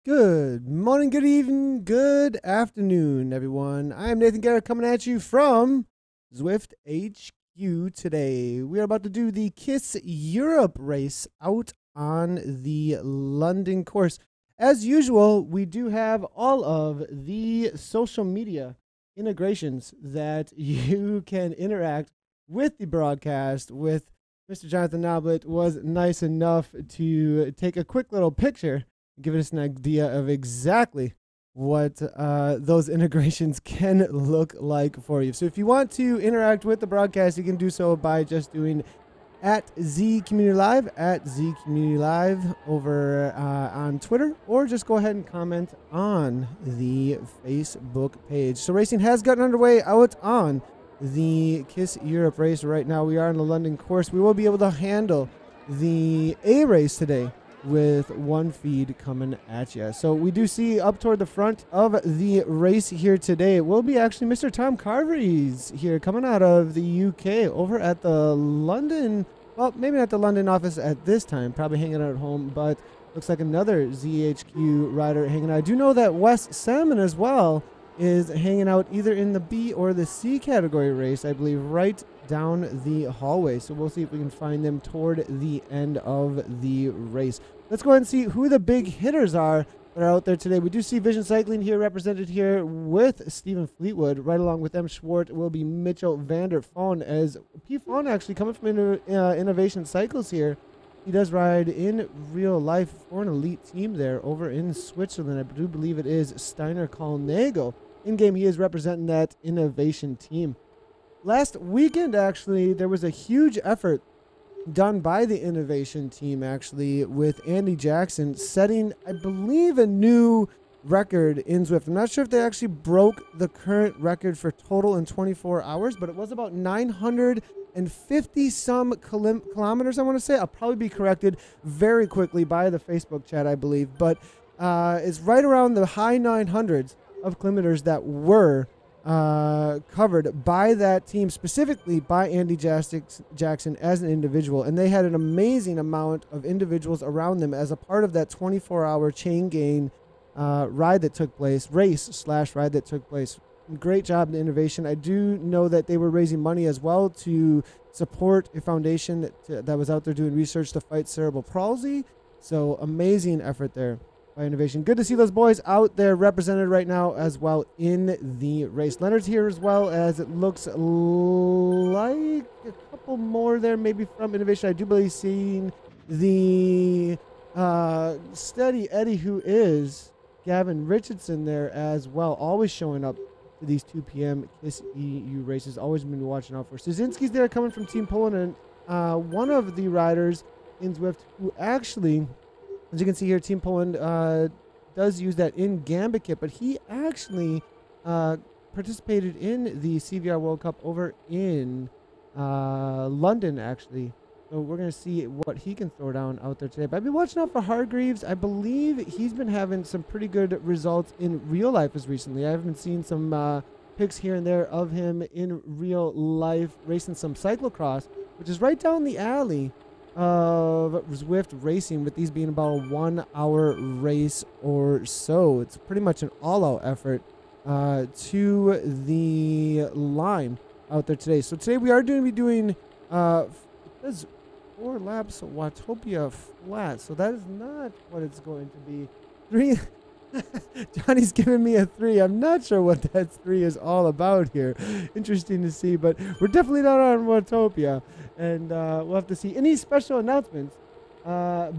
Good morning, good evening, good afternoon, everyone. I am Nathan Guerra coming at you from Zwift HQ today. We are about to do the KISS Europe race out on the London course. As usual, we do have all of the social media integrations that you can interact with the broadcast with. Mr. Jonathan Noblet was nice enough to take a quick little picture, give us an idea of exactly what those integrations can look like for you. So if you want to interact with the broadcast, you can do so by just doing at Z Community Live over on Twitter, or just go ahead and comment on the Facebook page. So racing has gotten underway out on the KISS Europe race. Right now we are on the London course. We will be able to handle the A race today with one feed coming at you. So we do see up toward the front of the race here today, it will be actually Mr. Tom Carvery's here coming out of the UK over at the London, well, maybe not the London office at this time, probably hanging out at home, but looks like another ZHQ rider hanging out. I do know that Wes Salmon as well is hanging out either in the B or the C category race, I believe, right down the hallway. So we'll see if we can find them toward the end of the race. Let's go ahead and see who the big hitters are that are out there today. We do see Vision Cycling here represented here with Stephen Fleetwood. Right along with them, Schwartz will be Mitchell Vander Fawn, as P. Fawn actually coming from Innovation Cycles here. He does ride in real life for an elite team there over in Switzerland. I do believe it is Steiner Kalnagel. In game, he is representing that innovation team. Last weekend, actually, there was a huge effort done by the innovation team, actually, with Andy Jackson setting, I believe, a new record in Zwift. I'm not sure if they actually broke the current record for total in 24 hours, but it was about 950 some kilometers, I want to say. I'll probably be corrected very quickly by the Facebook chat, I believe, but it's right around the high 900s of kilometers that were covered by that team, specifically by Andy Jackson as an individual. And they had an amazing amount of individuals around them as a part of that 24-hour chain gang ride that took place, race/ride that took place. Great job in innovation. I do know that they were raising money as well to support a foundation that was out there doing research to fight cerebral palsy. So amazing effort there by innovation. Good to see those boys out there represented right now as well in the race. Leonard's here as well, as it looks like a couple more there maybe from innovation. I do believe seeing the steady Eddie, who is Gavin Richardson, there as well, always showing up to these 2 p.m. KISS EU races, always been watching out for. Szynski's there coming from Team Poland, and one of the riders in Zwift who actually, as you can see here, Team Poland does use that in Gambit kit, but he actually participated in the CVR World Cup over in London, actually. So we're going to see what he can throw down out there today. But I've been watching out for Hargreaves. I believe he's been having some pretty good results in real life as recently. I haven't seen some pics here and there of him in real life racing some cyclocross, which is right down the alley of Zwift racing, with these being about a 1 hour race or so. It's pretty much an all-out effort to the line out there today. So today we are going to be doing 4 laps of Watopia Flat. So that is not what it's going to be. 3. Johnny's giving me a 3. I'm not sure what that 3 is all about here. Interesting to see, but we're definitely not on Watopia. And we'll have to see. Any special announcements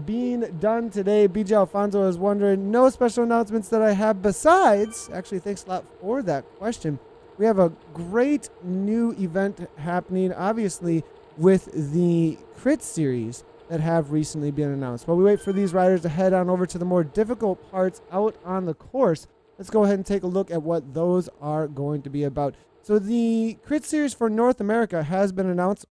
being done today? BJ Alfonso is wondering. No special announcements that I have besides, actually, thanks a lot for that question. We have a great new event happening, obviously, with the Crit Series that have recently been announced. While we wait for these riders to head on over to the more difficult parts out on the course, let's go ahead and take a look at what those are going to be about. So the Crit Series for North America has been announced.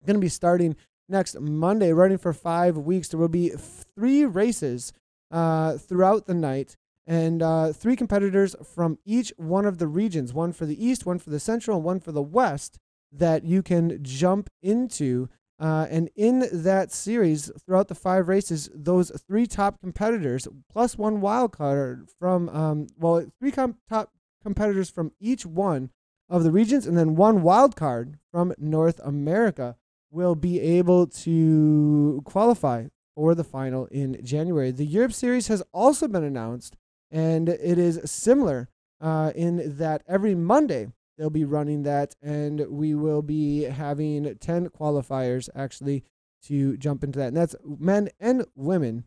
Going to be starting next Monday, running for 5 weeks. There will be 3 races throughout the night, and 3 competitors from each one of the regions, one for the East, one for the Central, and one for the West, that you can jump into And in that series, throughout the 5 races, those 3 top competitors, plus 1 wild card from, 3 top competitors from each one of the regions, and then 1 wild card from North America will be able to qualify for the final in January. The Europe Series has also been announced, and it is similar in that every Monday they'll be running that, and we will be having 10 qualifiers actually to jump into that. And that's men and women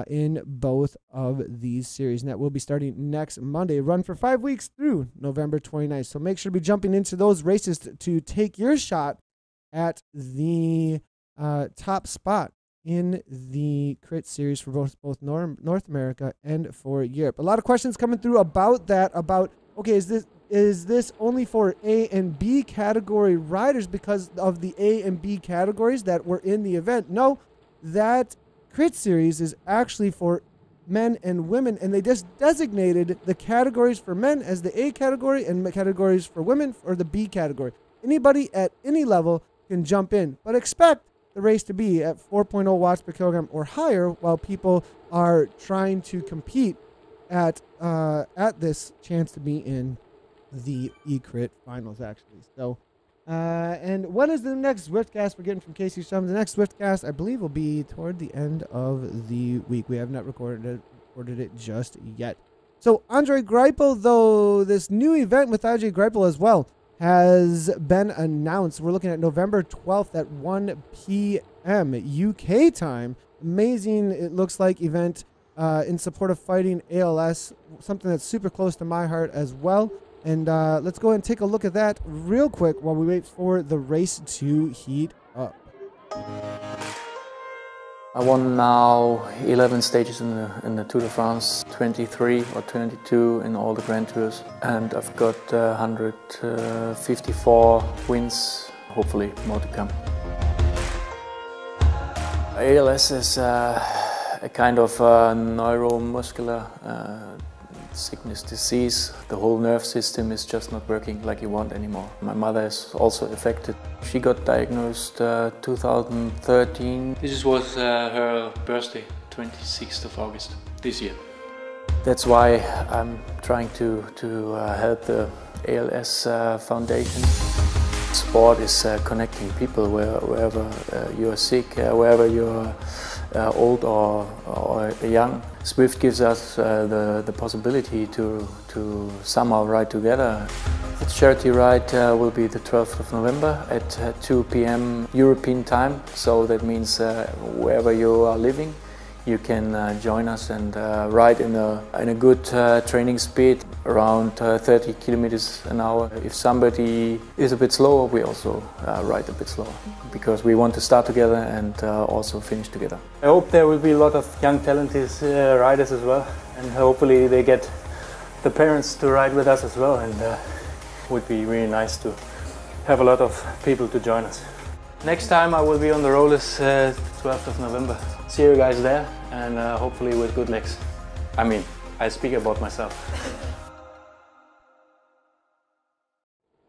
in both of these series. And that will be starting next Monday. Run for 5 weeks through November 29th. So make sure to be jumping into those races to take your shot at the top spot in the crit series for both North America and for Europe. A lot of questions coming through about that, okay, is this only for A and B category riders because of the A and B categories that were in the event? No, that crit series is actually for men and women, and they just designated the categories for men as the A category and the categories for women for the B category. Anybody at any level can jump in, but expect the race to be at 4.0 watts per kilogram or higher while people are trying to compete at this chance to be in the E-Crit finals, actually. So, and what is the next Zwiftcast we're getting from Casey Shum? The next Zwiftcast, I believe, will be toward the end of the week. We have not recorded it just yet. So, Andre Greipel, though, this new event with Andre Greipel as well has been announced. We're looking at November 12th at 1 p.m. UK time. Amazing, it looks like, event in support of fighting ALS, something that's super close to my heart as well. And let's go ahead and take a look at that real quick while we wait for the race to heat up. I won now 11 stages in the Tour de France, 23 or 22 in all the Grand Tours, and I've got 154 wins, hopefully more to come. ALS is a kind of neuromuscular sickness, disease. The whole nerve system is just not working like you want anymore. My mother is also affected. She got diagnosed 2013. This was her birthday, 26th of August this year. That's why I'm trying to help the ALS Foundation. Sport is connecting people wherever you're sick, wherever you're old or young. Zwift gives us the possibility to somehow ride together. The charity ride will be the 12th of November at 2 p.m. European time, so that means wherever you are living, you can join us and ride in a good training speed, around 30 kilometers an hour. If somebody is a bit slower, we also ride a bit slower, because we want to start together and also finish together. I hope there will be a lot of young talented riders as well, and hopefully they get the parents to ride with us as well, and it would be really nice to have a lot of people to join us. Next time I will be on the rollers 12th of November. See you guys there, and hopefully with good legs. I mean, I speak about myself.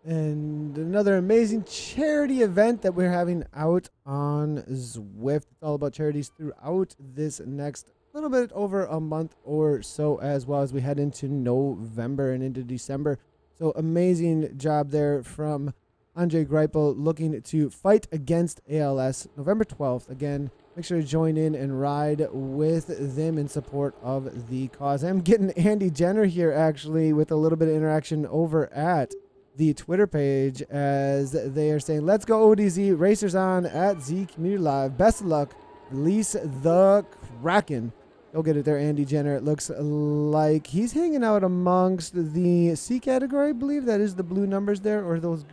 And another amazing charity event that we're having out on Zwift. It's all about charities throughout this next little bit over a month or so, as well as we head into November and into December. So amazing job there from Andre Greipel, looking to fight against ALS November 12th. Again, make sure to join in and ride with them in support of the cause. I'm getting Andy Jenner here actually with a little bit of interaction over at the Twitter page, as they are saying, let's go ODZ, racers on at Z Community Live. Best of luck. Release the Kraken. Go get it there, Andy Jenner. It looks like he's hanging out amongst the C category, I believe. That is the blue numbers there, or those,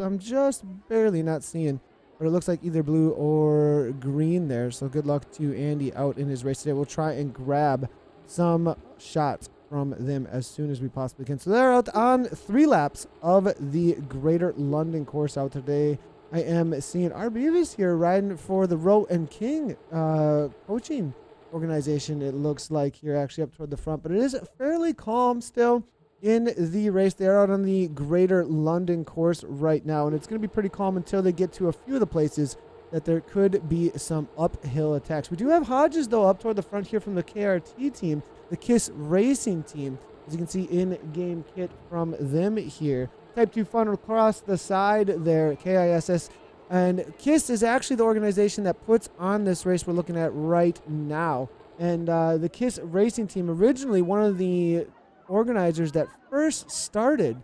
I'm just barely not seeing. But it looks like either blue or green there. So good luck to Andy out in his race today. We'll try and grab some shots from them as soon as we possibly can. So they're out on 3 laps of the Greater London course out today. I am seeing RBVs here riding for the Row and King coaching organization. It looks like here actually up toward the front, but it is fairly calm still in the race. They're out on the Greater London course right now, and it's going to be pretty calm until they get to a few of the places that there could be some uphill attacks. We do have Hodges, though, up toward the front here from the KRT team, the KISS Racing team. As you can see, in-game kit from them here. Type 2 funnel across the side there, KISS. And KISS is actually the organization that puts on this race we're looking at right now. And the KISS Racing team, originally one of the organizers that first started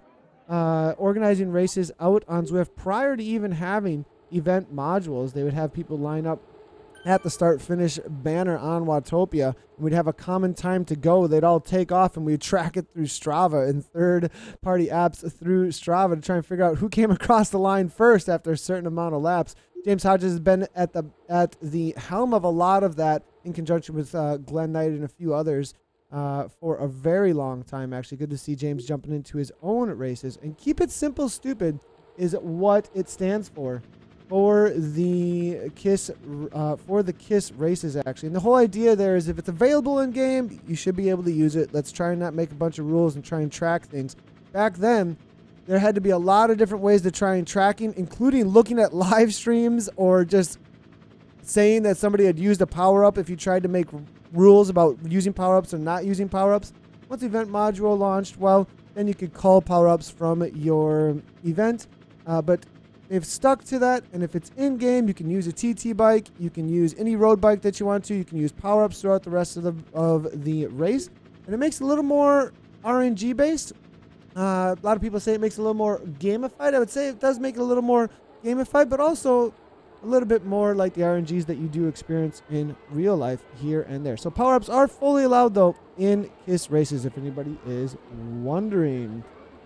organizing races out on Zwift prior to even having event modules. They would have people line up at the start-finish banner on Watopia, and we'd have a common time to go. They'd all take off, and we'd track it through Strava and third-party apps through Strava to try and figure out who came across the line first after a certain amount of laps. James Hodges has been at the helm of a lot of that in conjunction with Glenn Knight and a few others for a very long time, actually. Good to see James jumping into his own races. And Keep It Simple Stupid is what it stands for the KISS races, actually. And the whole idea there is if it's available in game, you should be able to use it. Let's try and not make a bunch of rules and try and track things. Back then, there had to be a lot of different ways to try and tracking, including looking at live streams or just saying that somebody had used a power-up if you tried to make rules about using power-ups or not using power-ups. Once the event module launched, well, then you could call power-ups from your event. But if stuck to that, and if it's in-game, you can use a TT bike, you can use any road bike that you want to, you can use power-ups throughout the rest of the race, and it makes it a little more RNG-based. A lot of people say it makes it a little more gamified. I would say it does make it a little more gamified, but also a little bit more like the RNGs that you do experience in real life here and there. So power-ups are fully allowed, though, in KISS races, if anybody is wondering.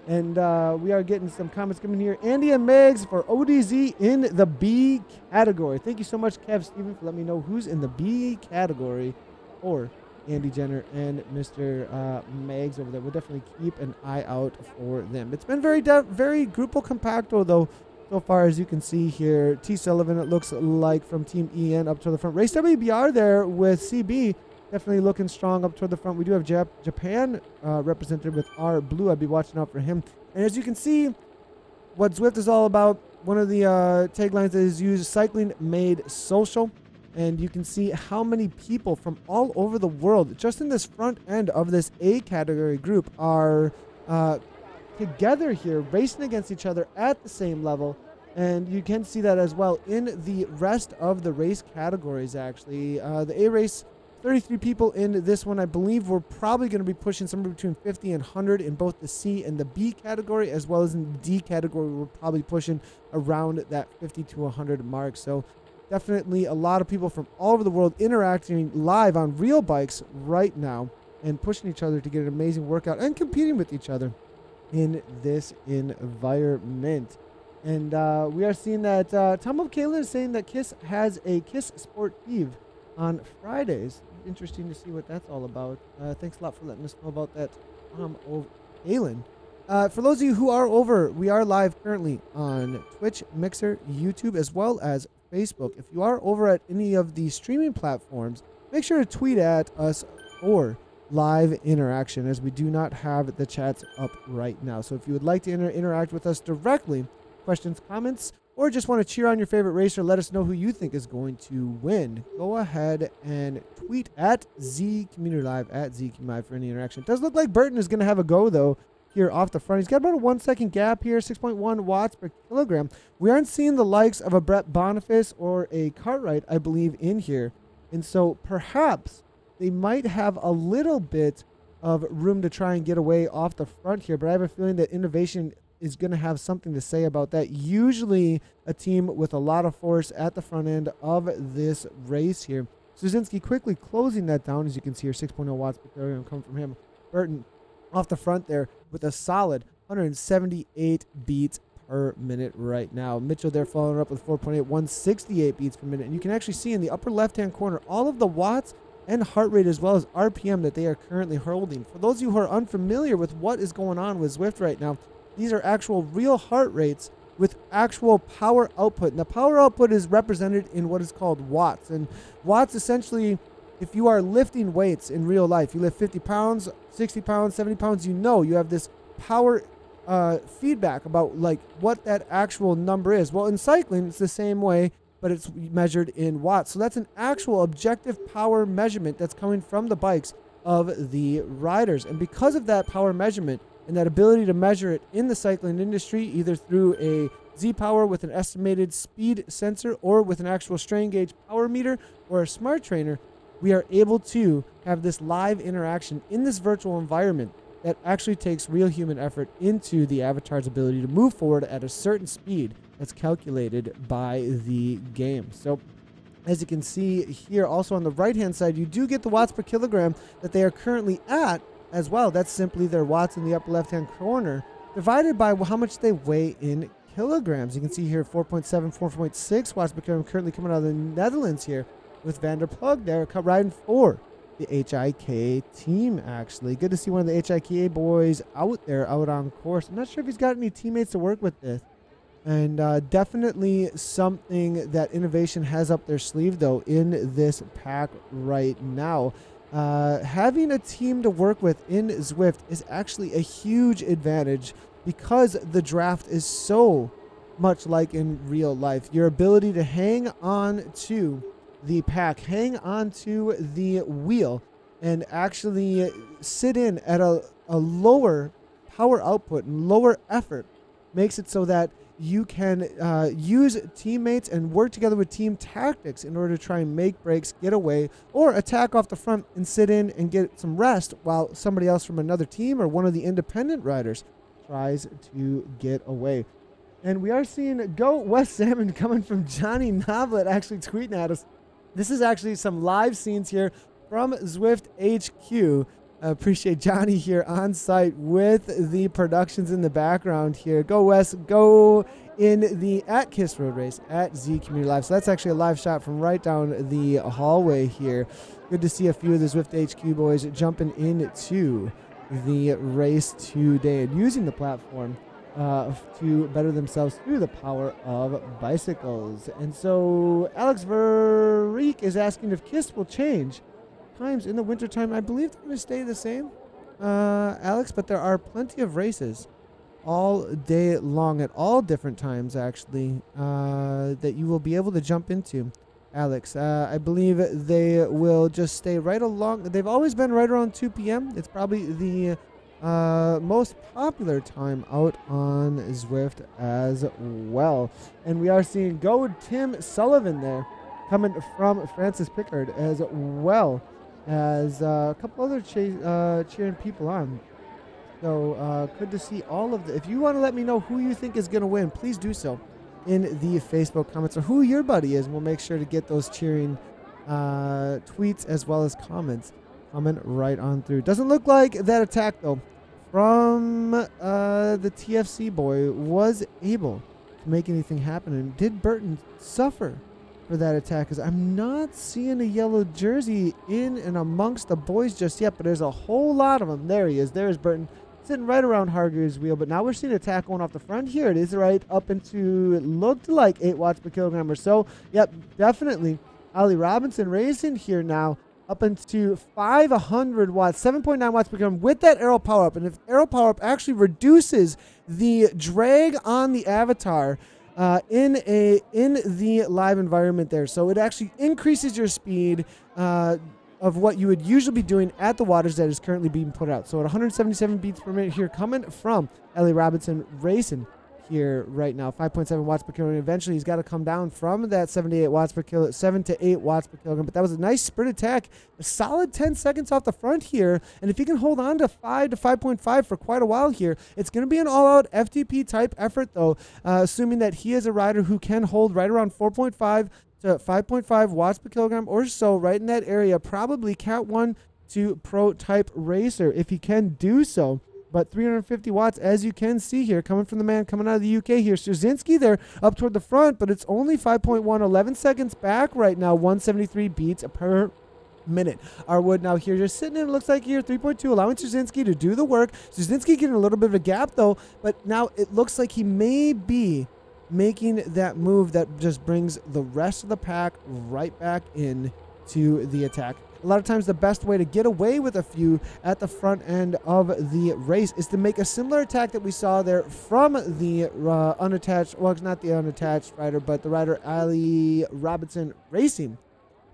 And we are getting some comments coming here. Andy and Megs for ODZ in the B category. Thank you so much, Kev Steven, for letting me know who's in the B category for Andy Jenner and Mr. Megs over there. We'll definitely keep an eye out for them. It's been very Grupo Compacto, though, so far, as you can see here. T. Sullivan, it looks like, from Team EN up to the front. Race WBR there with CB. Definitely looking strong up toward the front. We do have Japan represented with R Blue. I'd be watching out for him. And as you can see, what Zwift is all about, one of the taglines that is used, cycling made social. And you can see how many people from all over the world, just in this front end of this A category group, are together here, racing against each other at the same level. And you can see that as well in the rest of the race categories, actually. The A race, 33 people in this one. I believe we're probably going to be pushing somewhere between 50 and 100 in both the C and the B category, as well as in the D category. We're probably pushing around that 50 to 100 mark. So definitely a lot of people from all over the world interacting live on real bikes right now and pushing each other to get an amazing workout and competing with each other in this environment. And we are seeing that Tom O'Kayla is saying that KISS has a KISS Sportive on Fridays. Interesting to see what that's all about. Thanks a lot for letting us know about that, Tom O'Kayla. For those of you who are over, we are live currently on Twitch, Mixer, YouTube, as well as Facebook. If you are over at any of the streaming platforms, make sure to tweet at us for live interaction, as we do not have the chats up right now. So if you would like to interact with us directly, questions, comments, or just want to cheer on your favorite racer, let us know who you think is going to win, go ahead and tweet at ZCommunityLive, at ZCommunityLive, for any interaction. It does look like Burton is going to have a go, though, here off the front. He's got about a 1 second gap here, 6.1 watts per kilogram. We aren't seeing the likes of a Brett Boniface or a Cartwright, I believe, in here. And so perhaps they might have a little bit of room to try and get away off the front here, but I have a feeling that Innovation is going to have something to say about that. Usually a team with a lot of force at the front end of this race here. Suzinski quickly closing that down, as you can see here, 6.0 watts per kilogram coming from him. Burton off the front there with a solid 178 beats per minute right now. Mitchell there following up with 4.8, 168 beats per minute. And you can actually see in the upper left-hand corner all of the watts and heart rate, as well as RPM, that they are currently holding. For those of you who are unfamiliar with what is going on with Zwift right now, these are actual real heart rates with actual power output. And the power output is represented in what is called watts. And watts, essentially, if you are lifting weights in real life, you lift 50 pounds, 60 pounds, 70 pounds, you know you have this power feedback about like what that actual number is. Well, in cycling, it's the same way but it's measured in watts. So that's an actual objective power measurement that's coming from the bikes of the riders. And because of that power measurement and that ability to measure it in the cycling industry, either through a Z-Power with an estimated speed sensor or with an actual strain gauge power meter or a smart trainer, we are able to have this live interaction in this virtual environment that actually takes real human effort into the avatar's ability to move forward at a certain speed that's calculated by the game. So as you can see here, also on the right-hand side, you do get the watts per kilogram that they are currently at as well. That's simply their watts in the upper left-hand corner divided by how much they weigh in kilograms. You can see here 4.7, 4.6 watts per kilogram currently coming out of the Netherlands here with Van der Plug there riding for the HIK team, actually. Good to see one of the HIK boys out there, out on course. I'm not sure if he's got any teammates to work with this. And definitely something that Innovation has up their sleeve, though, in this pack right now. Having a team to work with in Zwift is actually a huge advantage because the draft is so much like in real life. Your ability to hang on to the pack, hang on to the wheel, and actually sit in at a lower power output and lower effort makes it so that you can use teammates and work together with team tactics in order to try and make breaks, get away, or attack off the front and sit in and get some rest while somebody else from another team or one of the independent riders tries to get away. And we are seeing Go West Salmon coming from Johnny Noblet actually tweeting at us. This is actually some live scenes here from Zwift HQ. I appreciate Johnny here on site with the productions in the background here. Go West, go in the at Kiss Road Race at Z Community Live. So that's actually a live shot from right down the hallway here. Good to see a few of the Zwift HQ boys jumping into the race today and using the platform to better themselves through the power of bicycles. And so Alex Verreek is asking if KISS will change times in the wintertime. I believe they're going to stay the same, Alex, but there are plenty of races all day long at all different times, actually, that you will be able to jump into, Alex. I believe they will just stay right along. They've always been right around 2 p.m. It's probably the most popular time out on Zwift as well. And we are seeing Go Tim Sullivan there coming from Francis Pickard as well as a couple other cheering people on. So good to see all of the. If you want to let me know who you think is going to win, please do so in the Facebook comments, or who your buddy is, and we'll make sure to get those cheering tweets as well as comments coming right on through. Doesn't look like that attack, though, from the TFC boy was able to make anything happen. And did Burton suffer for that attack? Because I'm not seeing a yellow jersey in and amongst the boys just yet, but there's a whole lot of them. There he is. There's Burton sitting right around Hargreaves' wheel. But now we're seeing an attack going off the front here. It is right up into, it looked like 8 watts per kilogram or so. Yep, definitely. Ali Robinson racing here now up into 500 watts, 7.9 watts per kilogram with that aero power up. And if aero power up actually reduces the drag on the avatar in the live environment there, so it actually increases your speed of what you would usually be doing at the waters that is currently being put out. So at 177 beats per minute here, coming from Ellie Robinson racing here right now, 5.7 watts per kilogram. Eventually, he's got to come down from that 7 to 8 watts per kilogram, 7 to 8 watts per kilogram. But that was a nice sprint attack, a solid 10 seconds off the front here. And if he can hold on to 5 to 5.5 for quite a while here, it's going to be an all-out FTP type effort, though, assuming that he is a rider who can hold right around 4.5 to 5.5 watts per kilogram or so, right in that area. Probably Cat 1 to Pro type racer if he can do so. But 350 watts, as you can see here, coming from the man coming out of the UK here. Straczynski there up toward the front, but it's only 5.1, 11 seconds back right now, 173 beats per minute. Arwood now here just sitting in, it looks like here, 3.2, allowing Straczynski to do the work. Straczynski getting a little bit of a gap, though, but now it looks like he may be making that move that just brings the rest of the pack right back in to the attack. a lot of times the best way to get away with a few at the front end of the race is to make a similar attack that we saw there from the unattached, well, it's not the unattached rider, but the rider Ali Robinson Racing.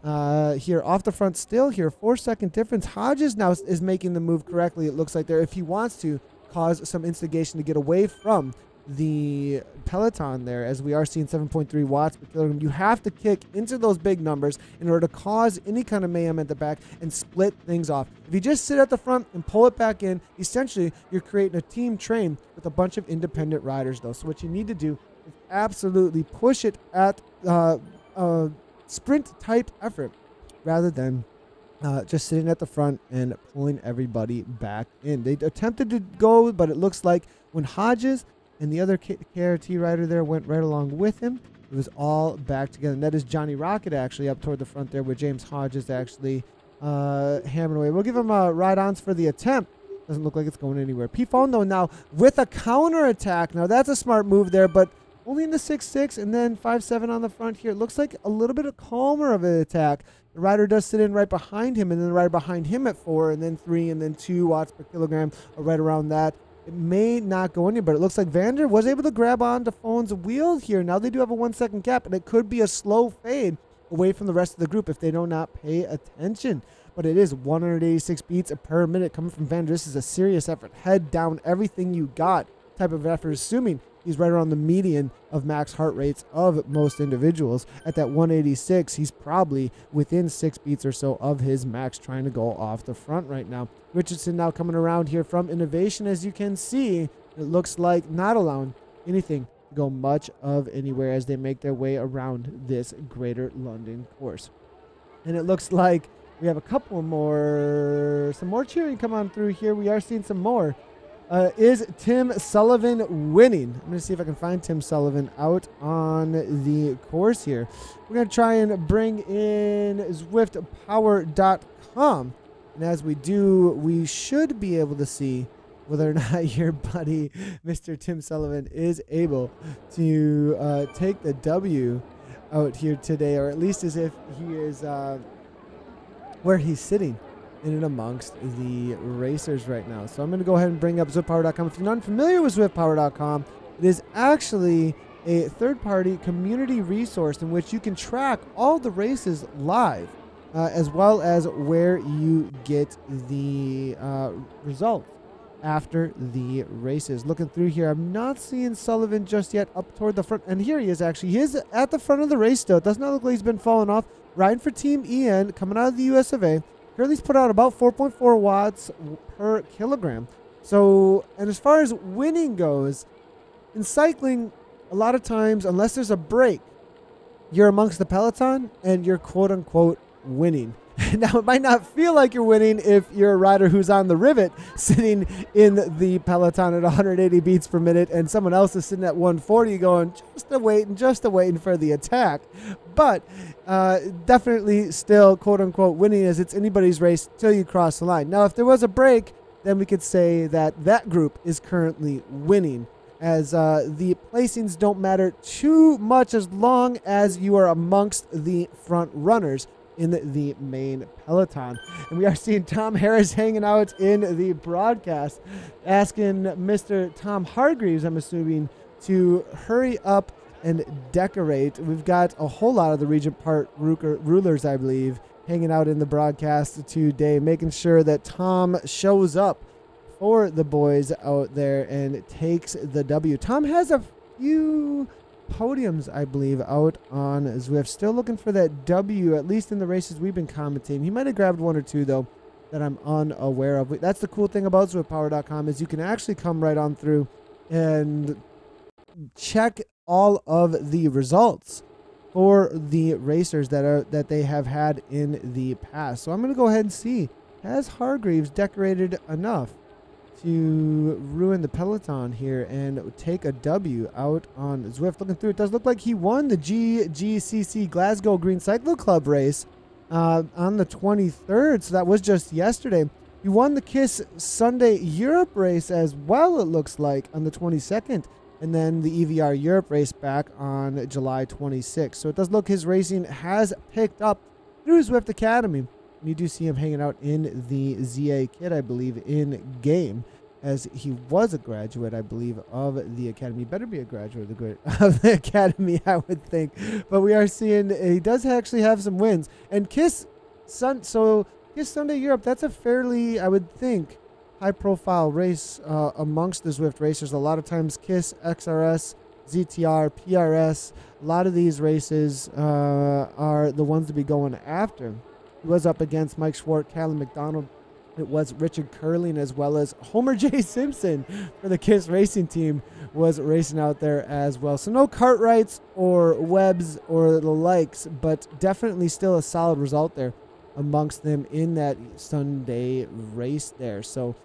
Here off the front still here, 4-second difference. Hodges now is making the move correctly, it looks like there, if he wants to cause some instigation to get away from the Peloton there, as we are seeing 7.3 watts per kilogram. You have to kick into those big numbers in order to cause any kind of mayhem at the back and split things off. If you just sit at the front and pull it back in, essentially you're creating a team train with a bunch of independent riders though. So what you need to do is absolutely push it at sprint type effort rather than just sitting at the front and pulling everybody back in. They attempted to go, but it looks like when Hodges and the other KRT rider there went right along with him, it was all back together. And that is Johnny Rocket actually up toward the front there, where James Hodges actually hammering away. We'll give him ride-ons for the attempt. Doesn't look like it's going anywhere. P-Phone, though, now with a counter attack. Now, that's a smart move there, but only in the 6.6 and then 5.7 on the front here. It looks like a little bit calmer of an attack. The rider does sit in right behind him, and then the rider behind him at 4, and then 3, and then 2 watts per kilogram, or right around that. It may not go anywhere, but it looks like Vander was able to grab onto Phone's wheel here. Now they do have a 1-second gap, and it could be a slow fade away from the rest of the group if they do not pay attention. But it is 186 beats per minute coming from Vander. This is a serious effort. Head down, everything you got type of effort, assuming he's right around the median of max heart rates of most individuals. At that 186, he's probably within 6 beats or so of his max, trying to go off the front right now. Richardson now coming around here from Innovation. As you can see, it looks like not allowing anything to go much of anywhere as they make their way around this Greater London course. And it looks like we have a couple more, some more cheering come on through here. We are seeing some more. Is Tim Sullivan winning? I'm going to see if I can find Tim Sullivan out on the course here. We're going to try and bring in ZwiftPower.com. And as we do, we should be able to see whether or not your buddy, Mr. Tim Sullivan, is able to take the W out here today, or at least as if he is where he's sitting in and amongst the racers right now. So I'm going to go ahead and bring up ZwiftPower.com. If you're not familiar with ZwiftPower.com, it is actually a third-party community resource in which you can track all the races live, as well as where you get the results after the races. Looking through here, I'm not seeing Sullivan just yet up toward the front. And here he is actually. He is at the front of the race still. It does not look like he's been falling off. Riding for Team EN, coming out of the US of A. Currently, he's put out about 4.4 watts per kilogram. So, and as far as winning goes, in cycling, a lot of times, unless there's a break, you're amongst the peloton and you're quote-unquote winning. Now, it might not feel like you're winning if you're a rider who's on the rivet sitting in the peloton at 180 beats per minute and someone else is sitting at 140 going just a waiting for the attack. But definitely still quote-unquote winning, as it's anybody's race till you cross the line. Now, if there was a break, then we could say that that group is currently winning, as the placings don't matter too much as long as you are amongst the front runners in the main peloton. And we are seeing Tom Harris hanging out in the broadcast, asking Mr. Tom Hargreaves, I'm assuming, to hurry up and decorate. We've got a whole lot of the Regent Park rulers, I believe, hanging out in the broadcast today, making sure that Tom shows up for the boys out there and takes the W. Tom has a few podiums, I believe, out on Zwift. Still looking for that W, at least in the races we've been commentating. He might have grabbed 1 or 2, though, that I'm unaware of. That's the cool thing about ZwiftPower.com, is you can actually come right on through and check all of the results for the racers that they have had in the past. So I'm going to go ahead and see, has Hargreaves decorated enough to ruin the peloton here and take a W out on Zwift? Looking through, it does look like he won the GCC Glasgow Green Cycle Club race on the 23rd, so that was just yesterday. He won the KISS Sunday Europe race as well, it looks like, on the 22nd, and then the EVR Europe race back on July 26th. So it does look his racing has picked up through Zwift Academy. And you do see him hanging out in the ZA kit, I believe, in game, as he was a graduate, I believe, of the academy. Better be a graduate of the academy, I would think. But we are seeing he does actually have some wins. And Kiss Sunday Europe, that's a fairly, I would think, high-profile race amongst the Zwift racers. A lot of times Kiss, XRS, ZTR, PRS, a lot of these races are the ones to be going after. He was up against Mike Schwartz, Callum McDonald. It was Richard Curling, as well as Homer J. Simpson for the KISS racing team was racing out there as well. So no Cartwrights or Webbs or the likes, but definitely still a solid result there amongst them in that Sunday race there. So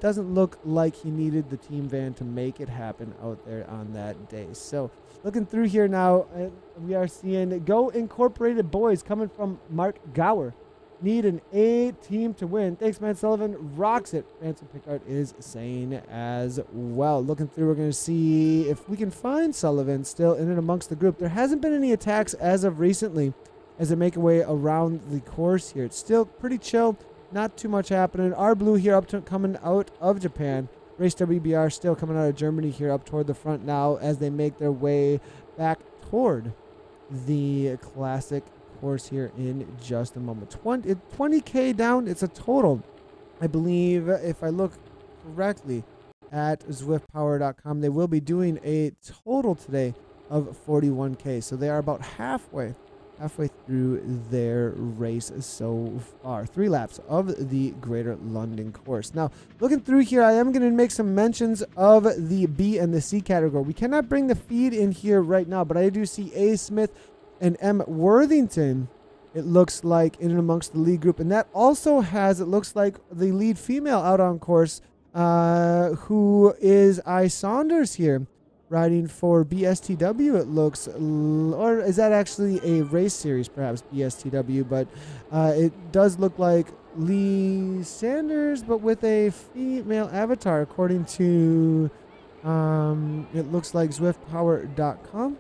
doesn't look like he needed the team van to make it happen out there on that day. So looking through here now, we are seeing Go Incorporated Boys coming from Mark Gower. Need an A team to win. Thanks, man. Sullivan rocks it. Ransom Pickard is saying as well. Looking through, we're going to see if we can find Sullivan still in and amongst the group. There hasn't been any attacks as of recently as they make their way around the course here. It's still pretty chill. Not too much happening. Our Blue here coming out of Japan. Race WBR still coming out of Germany here up toward the front now as they make their way back toward the classic course here in just a moment. 20K down. It's a total, I believe, if I look correctly at zwiftpower.com, they will be doing a total today of 41K. So they are about halfway through their race so far. 3 laps of the Greater London course. Now, looking through here, I am going to make some mentions of the B and the C category. We cannot bring the feed in here right now, but I do see A. Smith and M. Worthington, it looks like, in and amongst the lead group. And that also has, it looks like, the lead female out on course, who is I. Saunders here, riding for BSTW, it looks. Or is that actually a race series, perhaps, BSTW? But it does look like Lee Sanders, but with a female avatar, according to, it looks like ZwiftPower.com.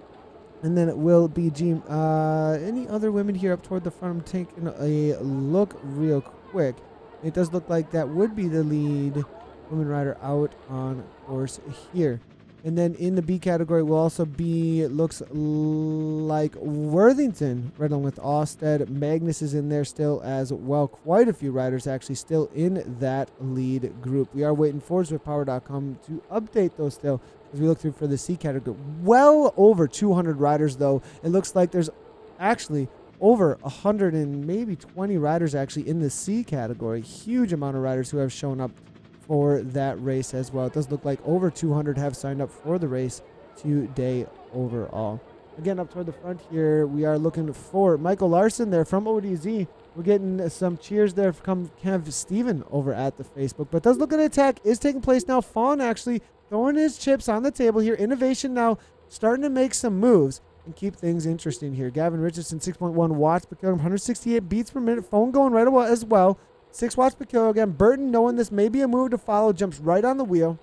And then it will be any other women here up toward the front. I'm taking a look real quick. It does look like that would be the lead woman rider out on course here. And then in the B category will also be, it looks like Worthington, right along with Austed. Magnus is in there still as well. Quite a few riders actually still in that lead group. We are waiting for ZwiftPower.com to update those still as we look through for the C category. Well over 200 riders, though. It looks like there's actually over 100 and maybe 20 riders actually in the C category. Huge amount of riders who have shown up for that race as well. It does look like over 200 have signed up for the race today overall. Again, up toward the front here, we are looking for Michael Larson there from ODZ. We're getting some cheers there from Kev Steven over at the Facebook. But does look like an attack is taking place now. Fawn actually throwing his chips on the table here. Innovation now starting to make some moves and keep things interesting here. Gavin Richardson, 6.1 watts per kilogram, 168 beats per minute. Phone going right away as well. 6 watts per kilogram. Burton, knowing this may be a move to follow, jumps right on the wheel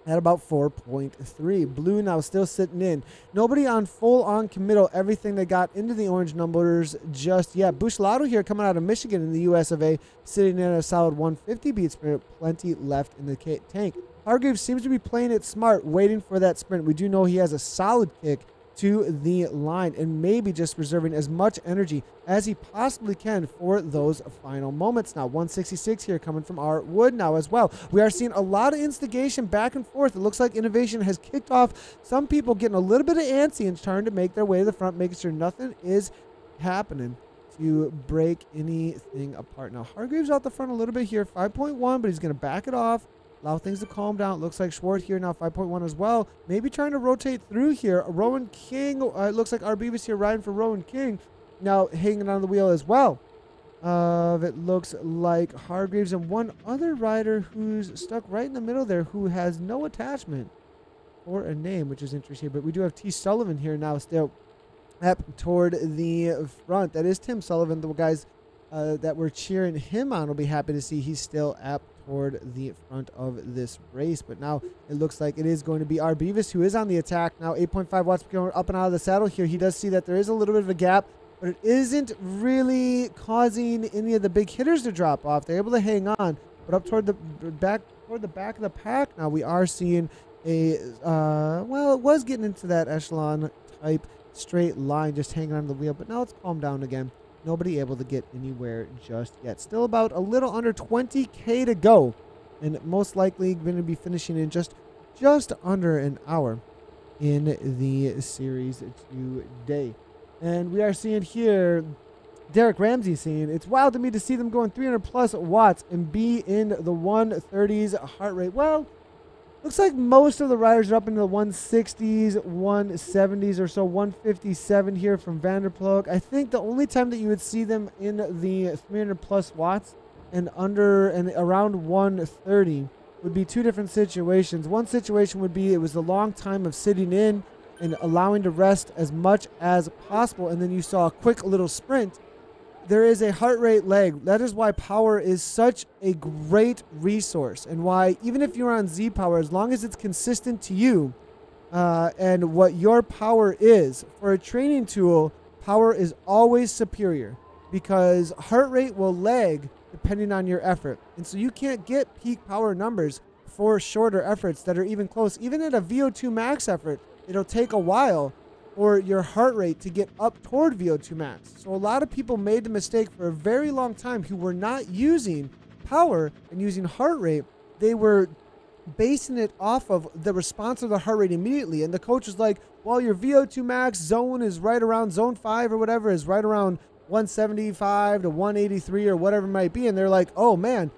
at about 4.3. Blue now still sitting in. Nobody on full-on committal. Everything they got into the orange numbers just yet. Bushlato here coming out of Michigan in the US of A, sitting in at a solid 150 beats per minute. Plenty left in the tank. Hargreaves seems to be playing it smart, waiting for that sprint. We do know he has a solid kick to the line and maybe just reserving as much energy as he possibly can for those final moments. Now 166 here coming from our Wood now as well. We are seeing a lot of instigation back and forth. It looks like Innovation has kicked off. Some people getting a little bit of antsy and trying to make their way to the front, making sure nothing is happening to break anything apart. Now Hargreaves out the front a little bit here, 5.1, but he's going to back it off. Allow things to calm down. It looks like Schwartz here now 5.1 as well. Maybe trying to rotate through here. Rowan King, it looks like our Beavis here riding for Rowan King. Now hanging on the wheel as well. It looks like Hargreaves and one other rider who's stuck right in the middle there who has no attachment or a name, which is interesting. But we do have T. Sullivan here now still up toward the front. That is Tim Sullivan, the guys that were cheering him on. Will be happy to see he's still up toward the front of this race. But now it looks like it is going to be our Beavis who is on the attack now. 8.5 watts per kilogram up and out of the saddle here. He does see that there is a little bit of a gap, but it isn't really causing any of the big hitters to drop off. They're able to hang on, but up toward the back of the pack now, we are seeing a well, it was getting into that echelon type straight line, just hanging on the wheel, but now it's calmed down again. Nobody able to get anywhere just yet. Still about a little under 20K to go, and most likely going to be finishing in just under an hour in the series today. And we are seeing here Derek Ramsey saying, it's wild to me to see them going 300 plus watts and be in the 130s heart rate. Well, looks like most of the riders are up into the 160s, 170s or so, 157 here from Vanderploeg. I think the only time that you would see them in the 300 plus watts and around 130 would be two different situations. One situation would be it was the long time of sitting in and allowing to rest as much as possible, and then you saw a quick little sprint. There is a heart rate lag. That is why power is such a great resource, and why even if you're on Z power, as long as it's consistent to you and what your power is, for a training tool, power is always superior because heart rate will lag depending on your effort. And so you can't get peak power numbers for shorter efforts that are even close. Even at a VO2 max effort, it'll take a while for your heart rate to get up toward VO2 max. So a lot of people made the mistake for a very long time who were not using power and using heart rate. They were basing it off of the response of the heart rate immediately. And the coach was like, well, your VO2 max zone is right around zone 5 or whatever, is right around 175 to 183 or whatever it might be. And they're like, oh man,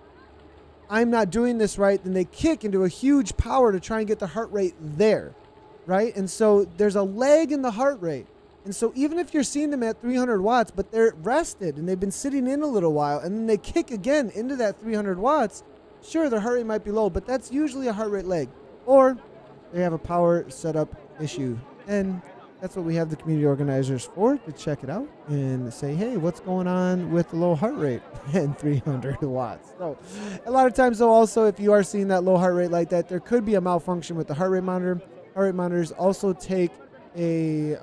I'm not doing this right. Then they kick into a huge power to try and get the heart rate there, right? And so there's a lag in the heart rate. And so even if you're seeing them at 300 watts, but they're rested and they've been sitting in a little while, and then they kick again into that 300 watts, sure, their heart rate might be low, but that's usually a heart rate lag. Or they have a power setup issue. And that's what we have the community organizers for, to check it out and say, hey, what's going on with the low heart rate and 300 watts? So a lot of times, though, also, if you are seeing that low heart rate like that, there could be a malfunction with the heart rate monitor. Heart rate monitors also take a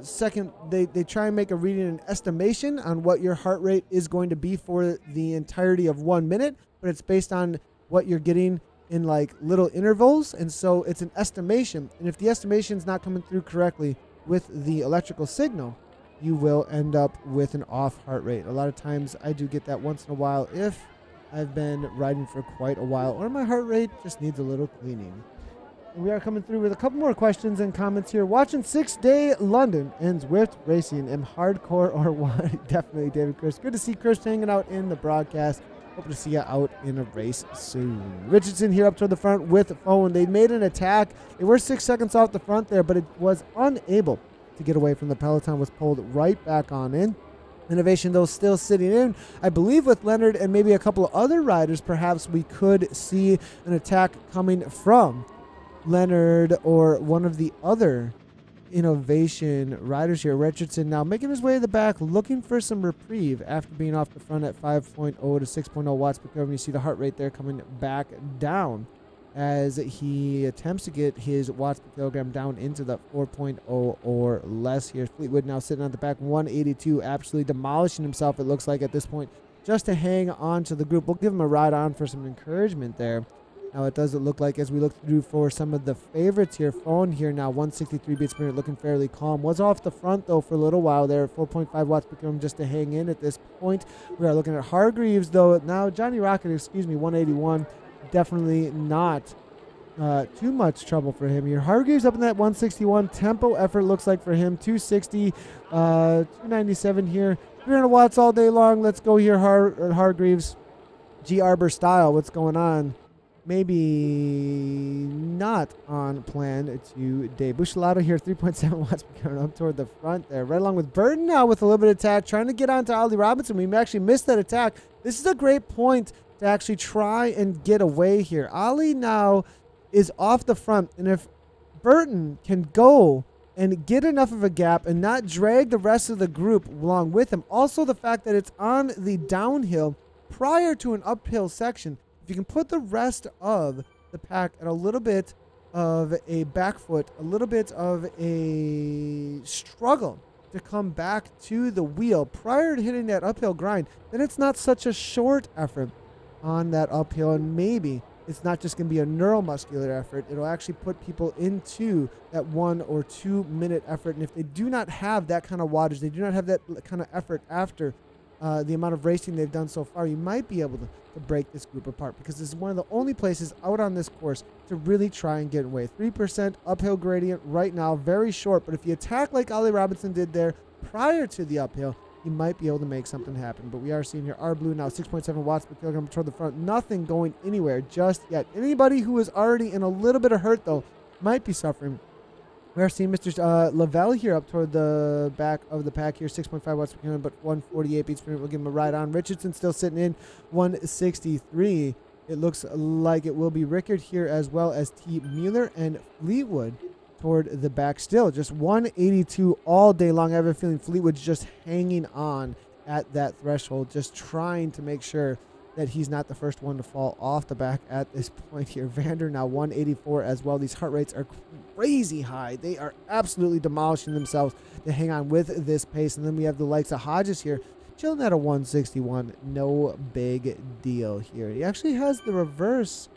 second, they try and make a reading and estimation on what your heart rate is going to be for the entirety of 1 minute, but it's based on what you're getting in like little intervals, and so it's an estimation. And if the estimation is not coming through correctly with the electrical signal, you will end up with an off heart rate. A lot of times I do get that once in a while if I've been riding for quite a while or my heart rate just needs a little cleaning. And we are coming through with a couple more questions and comments here. Watching 6-day London and Zwift racing. Am hardcore or what? Definitely, David Chris. Good to see Chris hanging out in the broadcast. Hope to see you out in a race soon. Richardson here up toward the front with the phone. They made an attack. They were 6 seconds off the front there, but it was unable to get away from the Peloton. Was pulled right back on in. Innovation, though, still sitting in. I believe with Leonard and maybe a couple of other riders, perhaps we could see an attack coming from Leonard or one of the other Innovation riders here. Richardson now making his way to the back, looking for some reprieve after being off the front at 5.0 to 6.0 watts per kilogram. You see the heart rate there coming back down as he attempts to get his watts per kilogram down into the 4.0 or less here. Fleetwood now sitting on the back, 182, absolutely demolishing himself, it looks like, at this point, just to hang on to the group. We'll give him a ride on for some encouragement there. Now it doesn't look like, as we look through for some of the favorites here, Phone here now, 163 beats per minute, looking fairly calm. Was off the front, though, for a little while there, 4.5 watts per kilogram just to hang in at this point. We are looking at Hargreaves, though. Now, Johnny Rocket, 181. Definitely not too much trouble for him here. Hargreaves up in that 161. Tempo effort looks like for him, 260, 297 here. 300 watts all day long. Let's go here, Hargreaves. G. Arbor style, what's going on? Maybe not on plan today. Buscelato here, 3.7 watts per kilogram up toward the front there. Right along with Burton now with a little bit of attack, trying to get onto Ollie Robinson. We actually missed that attack. This is a great point to actually try and get away here. Ollie now is off the front, and if Burton can go and get enough of a gap and not drag the rest of the group along with him, also the fact that it's on the downhill prior to an uphill section, if you can put the rest of the pack at a little bit of a back foot, a little bit of a struggle to come back to the wheel prior to hitting that uphill grind, then it's not such a short effort on that uphill, and maybe it's not just going to be a neuromuscular effort. It'll actually put people into that 1 or 2 minute effort. And if they do not have that kind of wattage, they do not have that kind of effort after the amount of racing they've done so far, you might be able to break this group apart, because this is one of the only places out on this course to really try and get away. 3% uphill gradient right now, very short, but if you attack like Ollie Robinson did there prior to the uphill, you might be able to make something happen. But we are seeing here our blue now 6.7 watts per kilogram toward the front. Nothing going anywhere just yet. Anybody who is already in a little bit of hurt, though, might be suffering. We are seeing Mr. Lavelle here up toward the back of the pack here, 6.5 watts per kilogram, but 148 beats per minute. We'll give him a ride on. Richardson still sitting in 163. It looks like it will be Rickard here, as well as T. Mueller and Fleetwood toward the back still. Just 182 all day long. I have a feeling Fleetwood's just hanging on at that threshold, just trying to make sure that he's not the first one to fall off the back at this point here. Vander now 184 as well. These heart rates are crazy high. They are absolutely demolishing themselves to hang on with this pace. And then we have the likes of Hodges here chilling at a 161. No big deal here. He actually has the reverse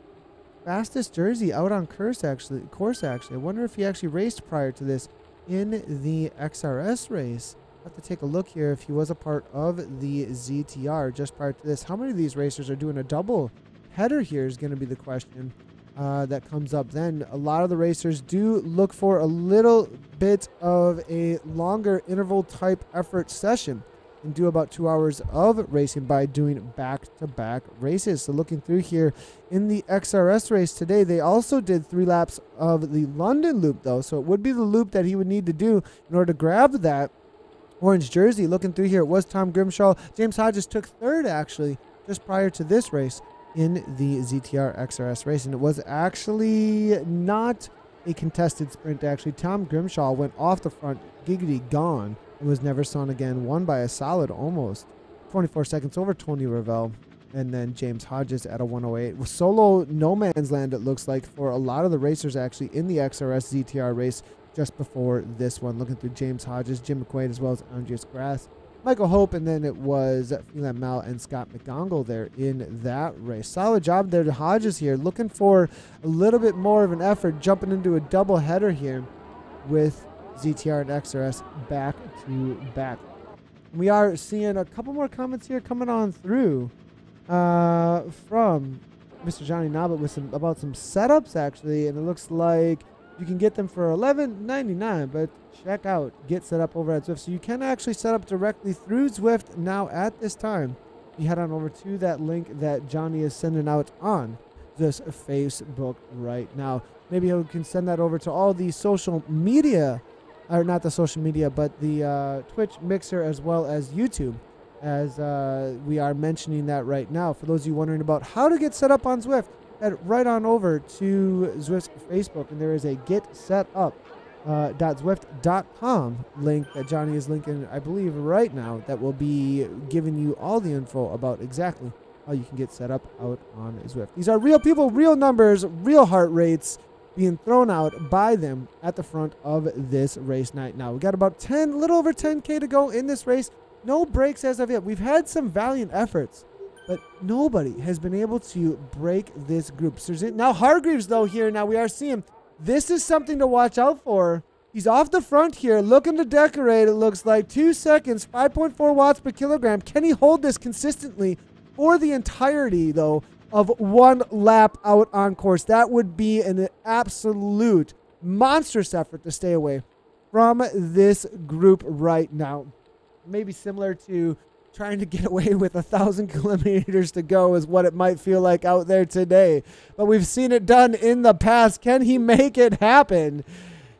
fastest jersey out on course actually. I wonder if he actually raced prior to this in the XRS race. I have to take a look here if he was a part of the ZTR just prior to this. How many of these racers are doing a double header here is going to be the question that comes up then. A lot of the racers do look for a little bit of a longer interval type effort session and do about 2 hours of racing by doing back-to-back races. So looking through here in the XRS race today, they also did 3 laps of the London loop though. So it would be the loop that he would need to do in order to grab that orange jersey. Looking through here, it was Tom Grimshaw. James Hodges took third actually just prior to this race in the ZTR XRS race, and it was actually not a contested sprint. Actually, Tom Grimshaw went off the front, giggity gone, and was never seen again. Won by a solid almost 24 seconds over Tony Ravel, and then James Hodges at a 108. Solo no man's land, it looks like, for a lot of the racers actually in the XRS ZTR race just before this one. Looking through James Hodges, Jim McQuaid, as well as Andreas Grass, Michael Hope, and then it was Phelan Mal and Scott McGonagall there in that race. Solid job there to Hodges here. Looking for a little bit more of an effort, jumping into a double header here with ZTR and XRS back to back. We are seeing a couple more comments here coming on through from Mr. Johnny Nobbit with about some setups actually, and it looks like you can get them for $11.99, but check out Get Set Up over at Zwift. So you can actually set up directly through Zwift now at this time. You head on over to that link that Johnny is sending out on this Facebook right now. Maybe he can send that over to all the social media, or not the social media, but the Twitch, Mixer, as well as YouTube, as we are mentioning that right now. For those of you wondering about how to get set up on Zwift, head right on over to Zwift's Facebook, and there is a getsetup.zwift.com link that Johnny is linking, I believe, right now, that will be giving you all the info about exactly how you can get set up out on Zwift. These are real people, real numbers, real heart rates being thrown out by them at the front of this race night. Now, we got about a little over 10K to go in this race. No breaks as of yet. We've had some valiant efforts, but nobody has been able to break this group. So now Hargreaves, though, here. Now we are seeing this is something to watch out for. He's off the front here, looking to decorate. It looks like 2 seconds, 5.4 watts per kilogram. Can he hold this consistently for the entirety, though, of 1 lap out on course? That would be an absolute monstrous effort to stay away from this group right now. Maybe similar to trying to get away with 1,000 kilometers to go is what it might feel like out there today. But we've seen it done in the past. Can he make it happen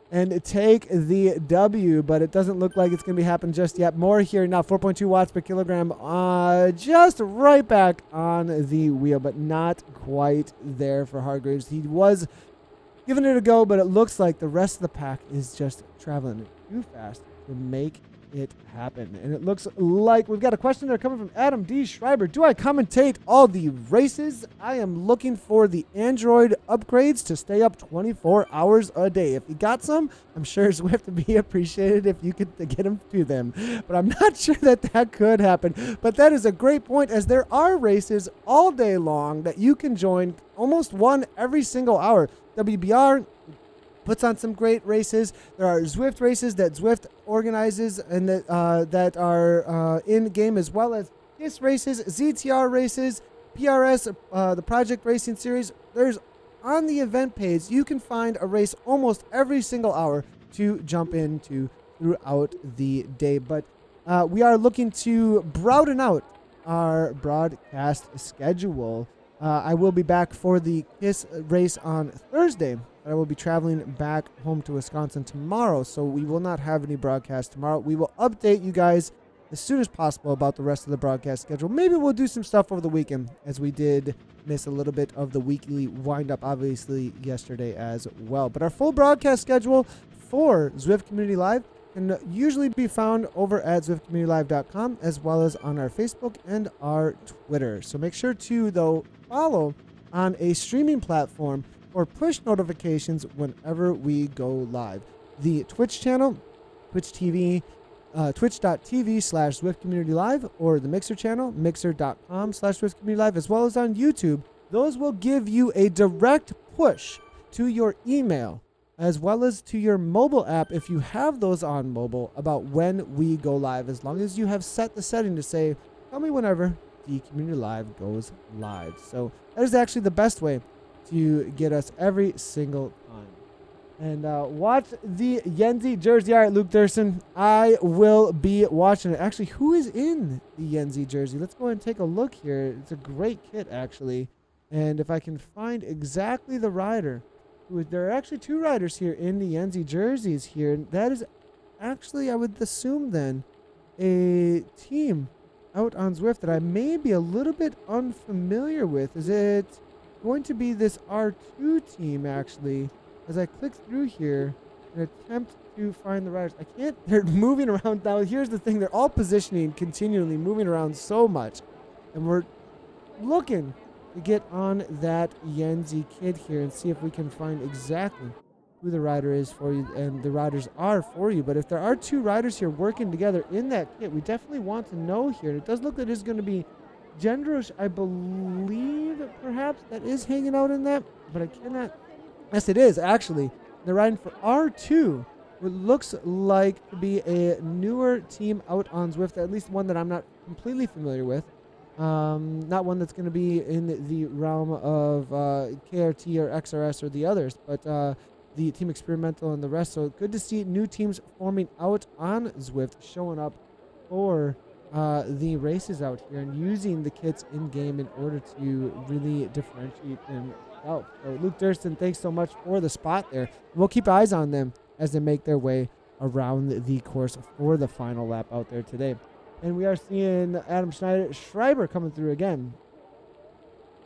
and take the W? But it doesn't look like it's going to be happening just yet. More here now, 4.2 watts per kilogram, just right back on the wheel, but not quite there for Hargreaves. He was giving it a go, but it looks like the rest of the pack is just traveling too fast to make it happen. And it looks like we've got a question there coming from Adam D. Schreiber. Do I commentate all the races? I am looking for the Android upgrades to stay up 24 hours a day. If you got some, I'm sure Zwift would be appreciated if you could get them to them. But I'm not sure that could happen. But that is a great point, as there are races all day long that you can join, almost one every single hour. WBR puts on some great races. There are Zwift races that Zwift organizes and that are in game, as well as KISS races, ZTR races, PRS, the Project Racing Series. There's on the event page, you can find a race almost every single hour to jump into throughout the day. But we are looking to broaden out our broadcast schedule. I will be back for the KISS race on Thursday. I will be traveling back home to Wisconsin tomorrow, so we will not have any broadcast tomorrow. We will update you guys as soon as possible about the rest of the broadcast schedule. Maybe we'll do some stuff over the weekend, as we did miss a little bit of the weekly wind-up, obviously, yesterday as well. But our full broadcast schedule for Zwift Community Live can usually be found over at ZwiftCommunityLive.com, as well as on our Facebook and our Twitter. So make sure to, though, follow on a streaming platform or push notifications whenever we go live. The Twitch channel, twitch.tv /Zwift Community Live, or the Mixer channel, mixer.com/Zwift Community Live, as well as on YouTube. Those will give you a direct push to your email, as well as to your mobile app, if you have those on mobile, about when we go live, as long as you have set the setting to say, tell me whenever the Community Live goes live. So that is actually the best way to get us every single time. And watch the Yenzi jersey. All right, Luke Thurston, I will be watching it. Actually, who is in the Yenzi jersey? Let's go ahead and take a look here. It's a great kit, actually. And if I can find exactly the rider. There are actually two riders here in the Yenzi jerseys here. And that is actually, I would assume then, a team out on Zwift that I may be a little bit unfamiliar with. Is it going to be this R2 team, actually? As I click through here and attempt to find the riders, I can't. They're moving around now. Here's the thing. They're all positioning continually, moving around so much. And we're looking to get on that Yenzi kid here and see if we can find exactly who the rider is for you and the riders are for you. But if there are two riders here working together in that kit, we definitely want to know here. And it does look like it's going to be Gendrush, I believe, perhaps, that is hanging out in that. But I cannot. Yes, it is, actually. They're riding for R2. It looks like to be a newer team out on Zwift, at least one that I'm not completely familiar with. Not one that's going to be in the realm of KRT or XRS or the others, but the Team Experimental and the rest. So good to see new teams forming out on Zwift, showing up for the races out here and using the kits in-game in order to really differentiate them out. So Luke Durston, thanks so much for the spot there. We'll keep eyes on them as they make their way around the course for the final lap out there today. And we are seeing Adam Schreiber coming through again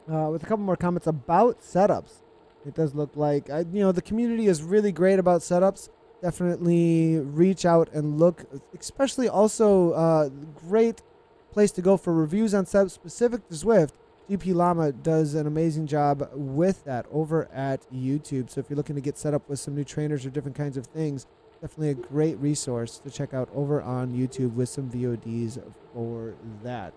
with a couple more comments about setups. It does look like, the community is really great about setups. Definitely reach out and look, especially also great place to go for reviews on setups specific to Zwift. GP Llama does an amazing job with that over at YouTube. So if you're looking to get set up with some new trainers or different kinds of things, definitely a great resource to check out over on YouTube with some VODs for that.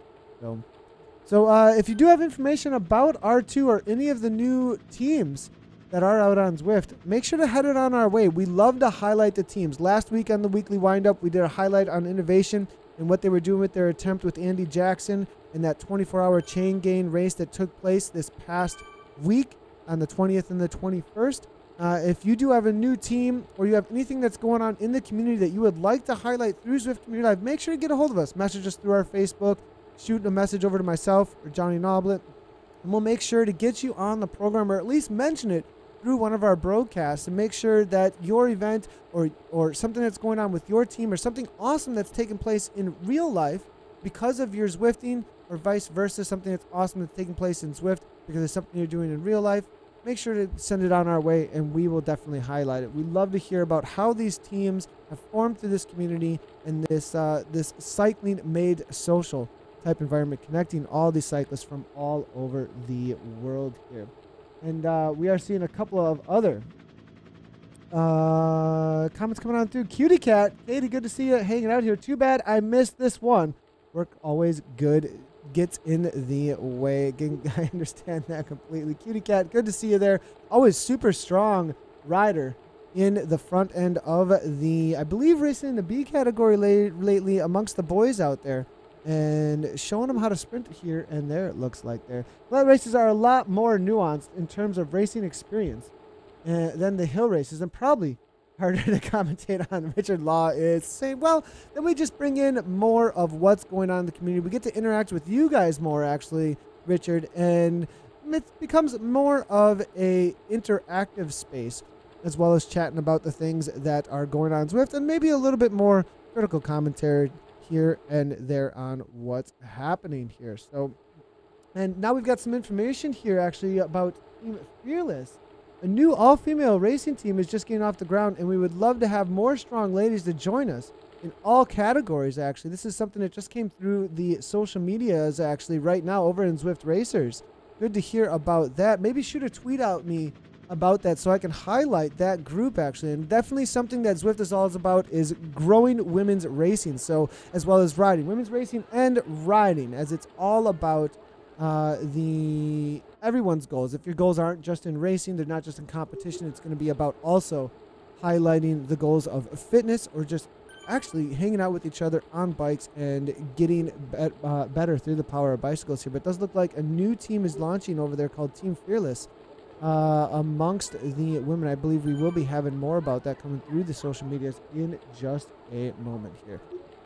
So if you do have information about R2 or any of the new teams that are out on Zwift, make sure to head it on our way. We love to highlight the teams. Last week on the weekly windup, we did a highlight on Innovation and what they were doing with their attempt with Andy Jackson in that 24-hour chain gain race that took place this past week on the 20th and the 21st. If you do have a new team or you have anything that's going on in the community that you would like to highlight through Zwift Community Live, make sure to get a hold of us. Message us through our Facebook, shoot a message over to myself or Johnny Noblet, and we'll make sure to get you on the program or at least mention it through one of our broadcasts and make sure that your event or something that's going on with your team or something awesome that's taking place in real life because of your Zwifting or vice versa, something that's awesome that's taking place in Zwift because of something you're doing in real life. make sure to send it on our way, and we will definitely highlight it. We love to hear about how these teams have formed through this community and this this cycling made social type environment, connecting all these cyclists from all over the world here. And we are seeing a couple of other comments coming on through. Cutie Cat, Katie, good to see you hanging out here. Too bad I missed this one. Work always good gets in the way. Again, I understand that completely. Cutie Cat, good to see you there. Always super strong rider in the front end of the, I believe, racing in the B category lately amongst the boys out there, and showing them how to sprint here and there, it looks like there. Flat races are a lot more nuanced in terms of racing experience than the hill races, and probably harder to commentate on. Richard Law is saying, well, then we just bring in more of what's going on in the community. We get to interact with you guys more, actually, Richard, and it becomes more of a interactive space, as well as chatting about the things that are going on in Zwift, and maybe a little bit more critical commentary here and there on what's happening here. So, and now we've got some information here, actually, about Team Fearless. A new all-female racing team is just getting off the ground, and we would love to have more strong ladies to join us in all categories, actually. This is something that just came through the social medias, actually, right now over in Zwift Racers. Good to hear about that. Maybe shoot a tweet out me about that so I can highlight that group, actually. And definitely something that Zwift is all about is growing women's racing, so as well as riding. Women's racing and riding, as it's all about everyone's goals. If your goals aren't just in racing, they're not just in competition, it's going to be about also highlighting the goals of fitness, or just actually hanging out with each other on bikes and getting better through the power of bicycles here. But it does look like a new team is launching over there called Team Fearless amongst the women. I believe we will be having more about that coming through the social medias in just a moment here.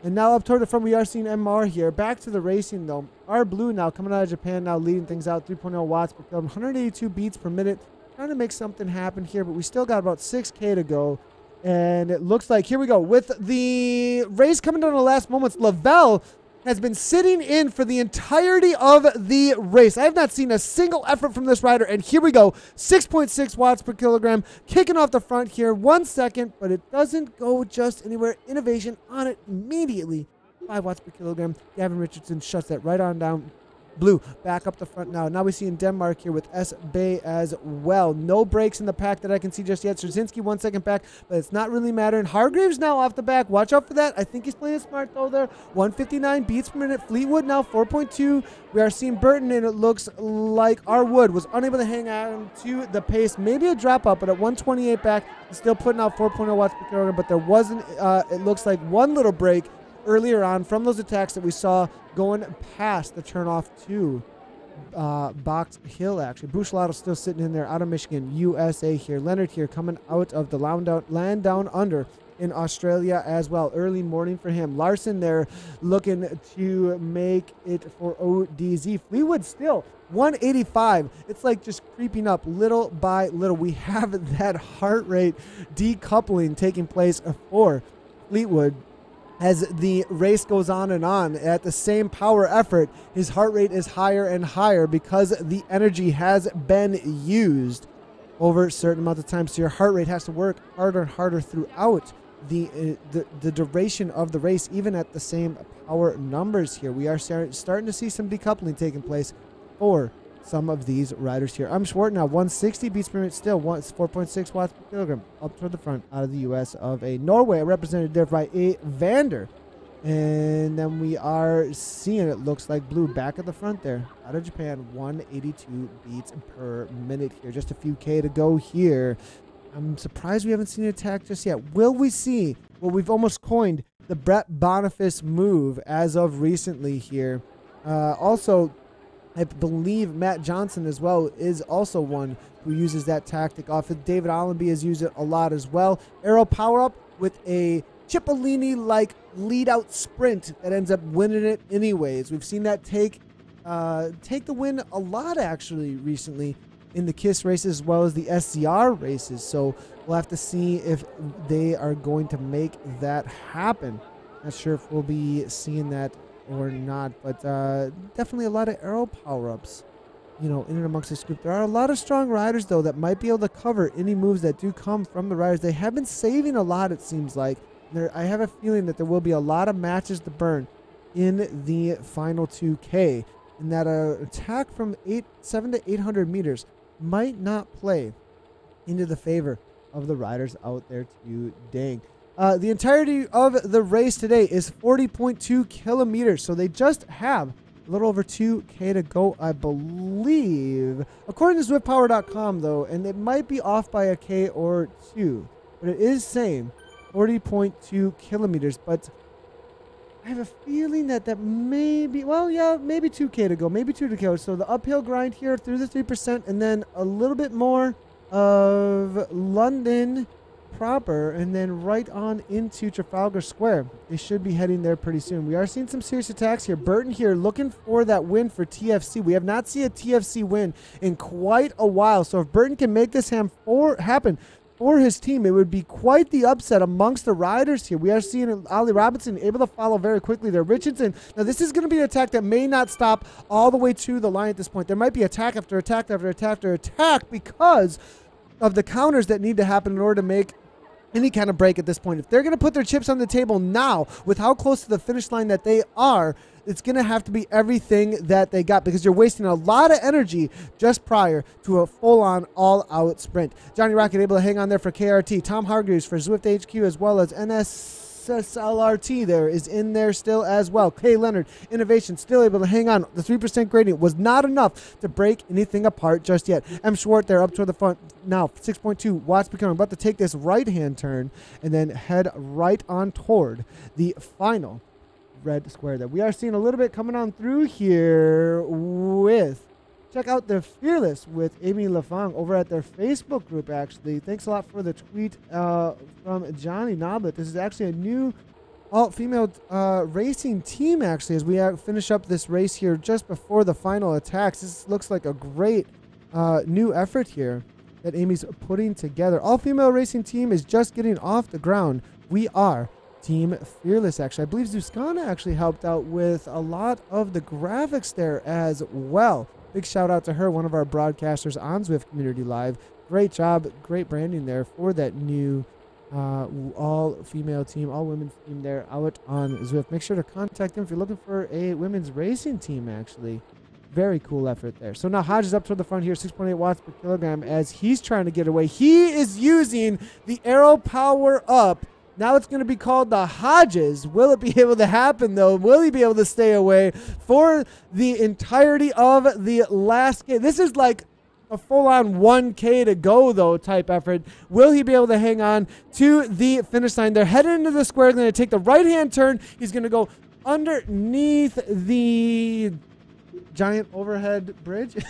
And now up toward the front, we are seeing MR here. Back to the racing, though. Our Blue now coming out of Japan, now leading things out. 3.0 watts per kilogram, 182 beats per minute. Trying to make something happen here, but we still got about 6K to go. And it looks like, here we go, with the race coming down to the last moments, Lavelle has been sitting in for the entirety of the race. I have not seen a single effort from this rider, and here we go. 6.6 watts per kilogram, kicking off the front here. 1 second, but it doesn't go just anywhere. Innovation on it immediately. 5 watts per kilogram. Gavin Richardson shuts that right on down. Blue back up the front now. Now we see in Denmark here with S. Bay as well. No breaks in the pack that I can see just yet. Straczynski 1 second back, but it's not really mattering. Hargreaves now off the back. Watch out for that. I think he's playing smart though there. 159 beats per minute. Fleetwood now 4.2. We are seeing Burton, and it looks like our Wood was unable to hang on to the pace. Maybe a drop up, but at 128 back, he's still putting out 4.0 watts per kilogram, but there wasn't, it looks like, one little break earlier on from those attacks that we saw going past the turnoff to Box Hill, actually. Bushelato still sitting in there out of Michigan, USA here. Leonard here coming out of the land down under in Australia as well. Early morning for him. Larson there looking to make it for ODZ. Fleetwood still 185. It's like just creeping up little by little. We have that heart rate decoupling taking place for Fleetwood. As the race goes on and on, at the same power effort, his heart rate is higher and higher because the energy has been used over a certain amount of time. So your heart rate has to work harder and harder throughout the duration of the race, even at the same power numbers here. We are starting to see some decoupling taking place for some of these riders here. I'm Schwartz now, 160 beats per minute still, 4.6 watts per kilogram, up toward the front out of the U.S. of A. Norway, represented there by A. Vander. And then we are seeing, it looks like, Blue back at the front there, out of Japan, 182 beats per minute here. Just a few K to go here. I'm surprised we haven't seen an attack just yet. Will we see what we've almost coined the Brett Boniface move as of recently here? Also, I believe Matt Johnson as well is also one who uses that tactic off it. David Allenby has used it a lot as well. Arrow power up with a Cipollini-like lead-out sprint that ends up winning it anyways. We've seen that take the win a lot actually recently in the KISS races as well as the SCR races. So we'll have to see if they are going to make that happen. Not sure if we'll be seeing that or not, but definitely a lot of arrow power-ups in and amongst this group. There are a lot of strong riders, though, that might be able to cover any moves that do come from the riders. They have been saving a lot, it seems like. I have a feeling that there will be a lot of matches to burn in the final 2K, and that attack from 700 to 800 meters might not play into the favor of the riders out there today. The entirety of the race today is 40.2 kilometers, so they just have a little over 2K to go, I believe. According to ZwiftPower.com, though, and it might be off by a K or two, but it is saying 40.2 kilometers. But I have a feeling that maybe, well, yeah, maybe 2K to go, maybe 2 to go. So the uphill grind here through the 3%, and then a little bit more of London proper, and then right on into Trafalgar Square. They should be heading there pretty soon. We are seeing some serious attacks here. Burton here looking for that win for TFC. We have not seen a TFC win in quite a while. So if Burton can make this happen for his team, it would be quite the upset amongst the riders here. We are seeing Ollie Robinson able to follow very quickly there. Richardson, now this is going to be an attack that may not stop all the way to the line at this point. There might be attack after attack after attack after attack because of the counters that need to happen in order to make any kind of break at this point. If they're going to put their chips on the table now with how close to the finish line that they are, it's going to have to be everything that they got, because you're wasting a lot of energy just prior to a full-on all-out sprint. Johnny Rocket able to hang on there for KRT. Tom Hargreaves for Zwift HQ, as well as NSSLRT there is in there still as well. Kay Leonard, Innovation, still able to hang on. The 3% gradient was not enough to break anything apart just yet. M. Schwartz there up toward the front now. 6.2 watts per kilometer. About to take this right-hand turn and then head right on toward the final red square that we are seeing a little bit coming on through here with. Check out the Fearless with Amy Lafang over at their Facebook group, actually. Thanks a lot for the tweet from Johnny Noblet. This is actually a new all-female racing team, actually, as we finish up this race here just before the final attacks. This looks like a great new effort here that Amy's putting together. All-female racing team is just getting off the ground. We are Team Fearless, actually. I believe Zuskana actually helped out with a lot of the graphics there as well. Big shout out to her, one of our broadcasters on Zwift Community Live. Great job, great branding there for that new all-female team, all-women's team there out on Zwift. Make sure to contact them if you're looking for a women's racing team, actually. Very cool effort there. So now Hodge is up toward the front here, 6.8 watts per kilogram as he's trying to get away. He is using the Aero Power Up. Now it's going to be called the Hodges. Will it be able to happen, though? Will he be able to stay away for the entirety of the last game? This is like a full-on 1K to go, though, type effort. Will he be able to hang on to the finish line? They're heading into the square. They're going to take the right-hand turn. He's going to go underneath the giant overhead bridge.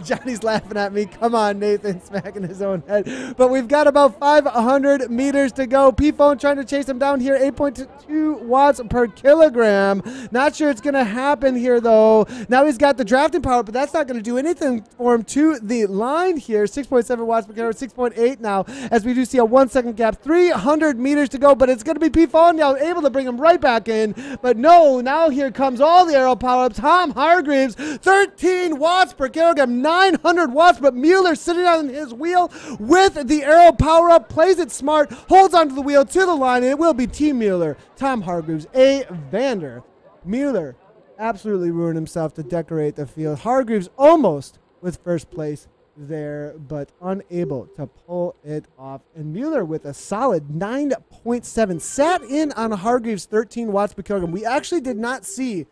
Johnny's laughing at me. Come on, Nathan, smacking his own head. But we've got about 500 meters to go. P-Phone trying to chase him down here. 8.2 watts per kilogram. Not sure it's going to happen here, though. Now he's got the drafting power, but that's not going to do anything for him to the line here. 6.7 watts per kilogram, 6.8 now, as we do see a 1 second gap. 300 meters to go, but it's going to be P-Phone now able to bring him right back in. But no, now here comes all the Aero power-ups. Tom Hargreaves, 13 watts per kilogram. 900 watts, but Mueller sitting on his wheel with the Aero power-up, plays it smart, holds onto the wheel to the line, and it will be Team Mueller. Tom Hargreaves, a Vander. Mueller absolutely ruined himself to decorate the field. Hargreaves almost with first place there, but unable to pull it off. And Mueller with a solid 9.7, sat in on Hargreaves' 13 watts per kilogram. We actually did not see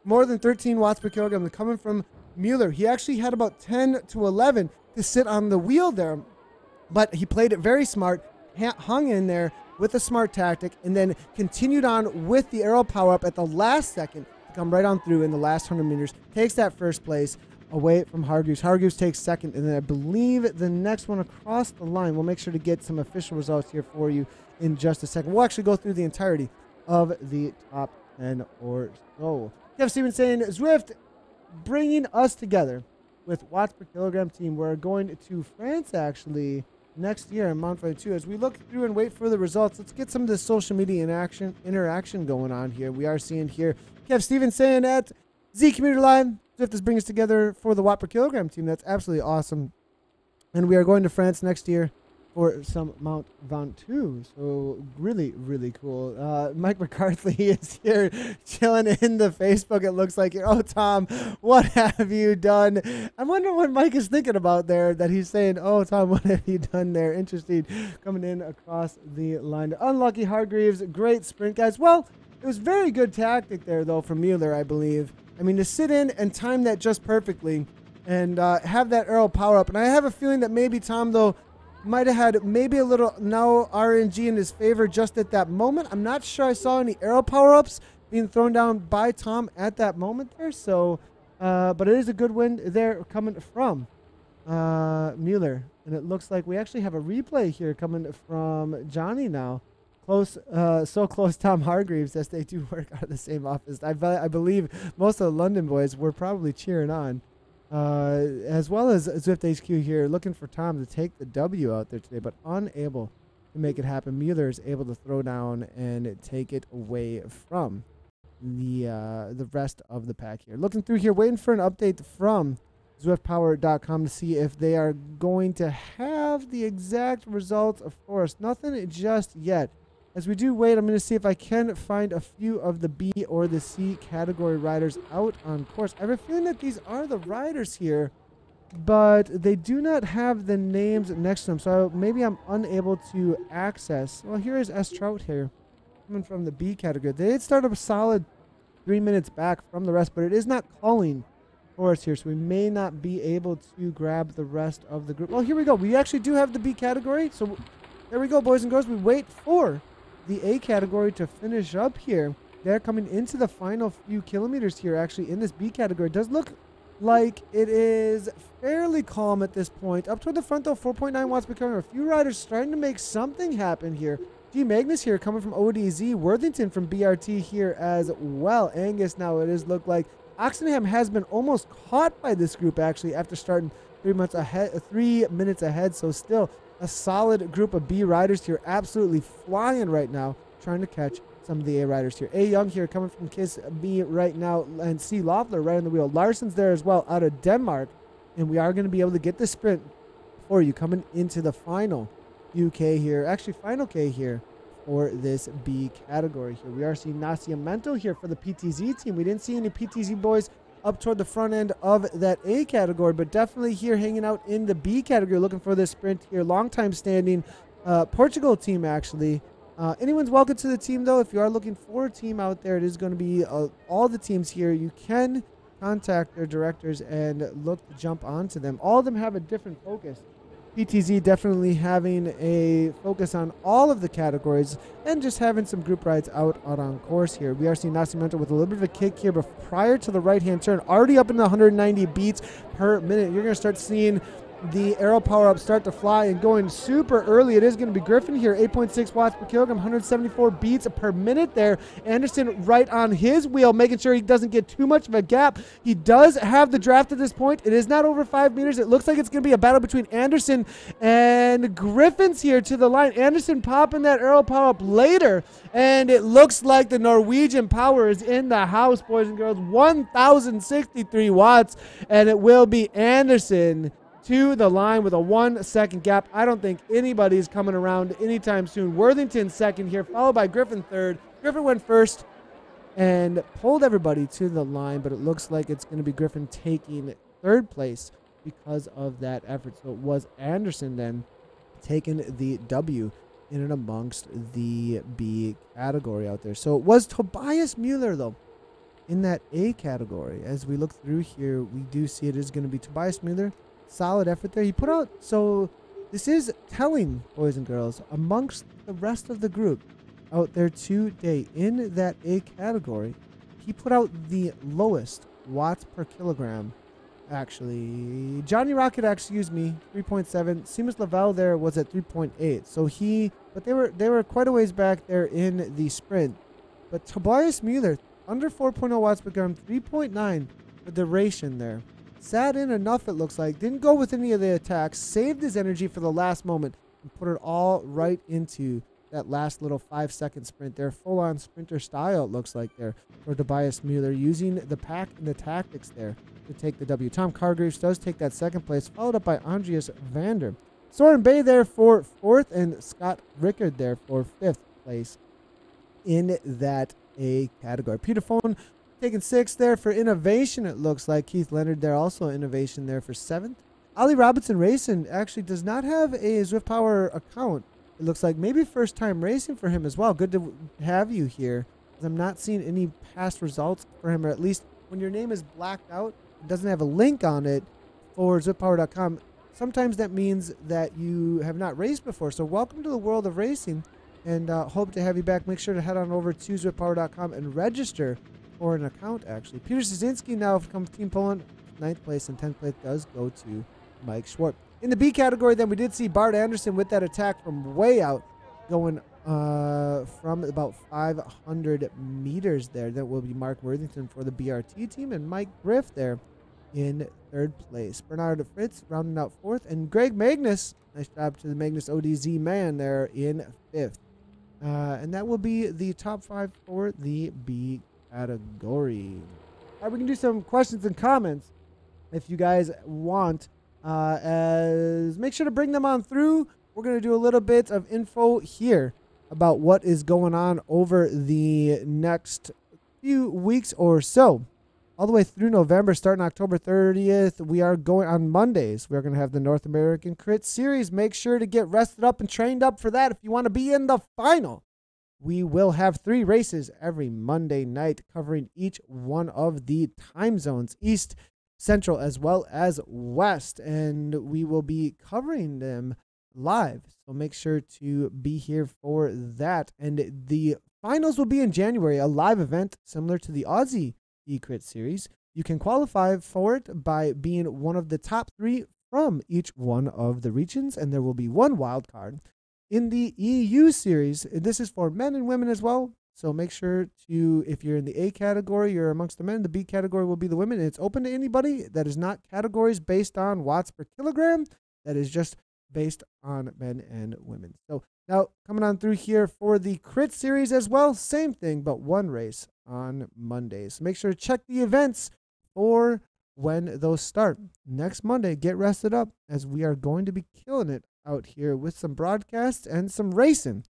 more than 13 watts per kilogram coming from Mueller. He actually had about 10 to 11 to sit on the wheel there, but he played it very smart, hung in there with a smart tactic, and then continued on with the Aero power-up at the last second to come right on through in the last 100 meters. Takes that first place away from Hargreaves. Hargreaves takes second, and then I believe the next one across the line. We'll make sure to get some official results here for you in just a second. We'll actually go through the entirety of the top 10 or so. Jeff Stevens saying, Zwift bringing us together with watts per kilogram team. We're going to France actually next year in Mont Ventoux. As we look through and wait for the results, let's get some of the social media interaction going on here. We are seeing here Kev Stevens saying at Z Community Live, Zwift is bringing us together for the watt per kilogram team. That's absolutely awesome. And we are going to France next year for some Mount Ventoux. So really, really cool. Mike McCarthy is here chilling in the Facebook. It looks like here. Oh, Tom, what have you done? I wonder what Mike is thinking about there that he's saying, oh, Tom, what have you done there? Interesting. Coming in across the line. Unlucky Hargreaves. Great sprint, guys. Well, it was very good tactic there, though, from Mueller, I believe. I mean, to sit in and time that just perfectly and have that aero power up. And I have a feeling that maybe Tom, though, might have had maybe a little now RNG in his favor just at that moment. I'm not sure I saw any aero power-ups being thrown down by Tom at that moment there. So, but it is a good win there coming from Mueller. And it looks like we actually have a replay here coming from Johnny now. Close, so close, Tom Hargreaves, as they do work out of the same office. I believe most of the London boys were probably cheering on. As well as Zwift HQ here, looking for Tom to take the W out there today, but unable to make it happen. Mueller is able to throw down and take it away from the rest of the pack here. Looking through here, waiting for an update from ZwiftPower.com to see if they are going to have the exact results. Of course, nothing just yet. As we do wait, I'm going to see if I can find a few of the B or the C category riders out on course. I have a feeling that these are the riders here, but they do not have the names next to them, so maybe I'm unable to access. Well, here is S. Trout here, coming from the B category. They did start up a solid 3 minutes back from the rest, but it is not calling for us here, so we may not be able to grab the rest of the group. Well, here we go. We actually do have the B category, so there we go, boys and girls. We wait for the A category to finish up here. They're coming into the final few kilometers here actually in this B category. It does look like it is fairly calm at this point. Up toward the front though, 4.9 watts per kilogram. A few riders starting to make something happen here. G Magnus here coming from ODZ. Worthington from BRT here as well. Angus now it does look like. Oxenham has been almost caught by this group actually after starting 3 minutes ahead. So still a solid group of B riders here, absolutely flying right now, trying to catch some of the A riders here. A Young here coming from Kiss B right now, and C Loeffler right on the wheel. Larson's there as well out of Denmark, and we are going to be able to get the sprint for you coming into the final UK here, actually final K here for this B category here. We are seeing Nascimento here for the PTZ team. We didn't see any PTZ boys up toward the front end of that A category, but definitely here hanging out in the B category, looking for this sprint here. Long time standing Portugal team, actually. Anyone's welcome to the team, though. If you are looking for a team out there, it is going to be all the teams here. You can contact their directors and look to jump onto them. All of them have a different focus. PTZ definitely having a focus on all of the categories and just having some group rides out on course here. We are seeing Nascimento with a little bit of a kick here, but prior to the right-hand turn, already up in the 190 beats per minute. You're going to start seeing the aero power-up start to fly and going super early. It is going to be Griffin here, 8.6 watts per kilogram, 174 beats per minute there. Anderson right on his wheel, making sure he doesn't get too much of a gap. He does have the draft at this point. It is not over 5 meters. It looks like it's going to be a battle between Anderson and Griffin's here to the line. Anderson popping that aero power-up later, and it looks like the Norwegian power is in the house, boys and girls. 1,063 watts, and it will be Anderson to the line with a 1 second gap. I don't think anybody's coming around anytime soon. Worthington second here, followed by Griffin third. Griffin went first and pulled everybody to the line, but it looks like it's going to be Griffin taking third place because of that effort. So it was Anderson then taking the W in and amongst the B category out there. So it was Tobias Mueller, though, in that A category. As we look through here, we do see it is going to be Tobias Mueller. Solid effort there. He put out, so this is telling, boys and girls, amongst the rest of the group out there today in that A category, he put out the lowest watts per kilogram. Actually, Johnny Rocket, excuse me, 3.7. Seamus Lavelle there was at 3.8. So but they were quite a ways back there in the sprint. But Tobias Mueller, under 4.0 watts per kilogram, 3.9 for duration there. Sat in enough, it looks like. Didn't go with any of the attacks. Saved his energy for the last moment and put it all right into that last little 5-second sprint there. Full-on sprinter style, it looks like there for Tobias Mueller, using the pack and the tactics there to take the W. Tom Cargreaves does take that second place, followed up by Andreas Vander. Soren Bay there for fourth, and Scott Rickard there for fifth place in that A category. Peter Fone taking sixth there for innovation, it looks like. Keith Leonard there also innovation there for seventh. Ali Robinson Racing actually does not have a Zwift Power account. It looks like maybe first time racing for him as well. Good to have you here. I'm not seeing any past results for him, or at least when your name is blacked out, it doesn't have a link on it for ZwiftPower.com. Sometimes that means that you have not raced before. So welcome to the world of racing, and hope to have you back. Make sure to head on over to ZwiftPower.com and register for an account, actually. Peter Szynski now from Team Poland, 9th place, and 10th place does go to Mike Schwartz. In the B category, then, we did see Bart Anderson with that attack from way out, going from about 500 meters there. That will be Mark Worthington for the BRT team, and Mike Griff there in third place. Bernard Fritz rounding out fourth, and Greg Magnus, nice job to the Magnus ODZ man there in fifth. And that will be the top 5 for the B category. All right, we can do some questions and comments if you guys want. As make sure to bring them on through. We're going to do a little bit of info here about what is going on over the next few weeks or so. All the way through November, starting October 30th, we are going on Mondays. We're going to have the North American Crit Series. Make sure to get rested up and trained up for that if you want to be in the final. We will have 3 races every Monday night, covering each one of the time zones, East, Central, as well as West. And we will be covering them live. So make sure to be here for that. And the finals will be in January, a live event similar to the Aussie E-Crit Series. You can qualify for it by being one of the top 3 from each one of the regions, and there will be 1 wild card. In the EU Series, this is for men and women as well, so make sure to, if you're in the A category, you're amongst the men. The B category will be the women, and it's open to anybody. That is not categories based on watts per kilogram. That is just based on men and women. So now coming on through here for the Crit Series as well, same thing, but 1 race on Mondays. So make sure to check the events for when those start. Next Monday, get rested up, as we are going to be killing it out here with some broadcasts and some racing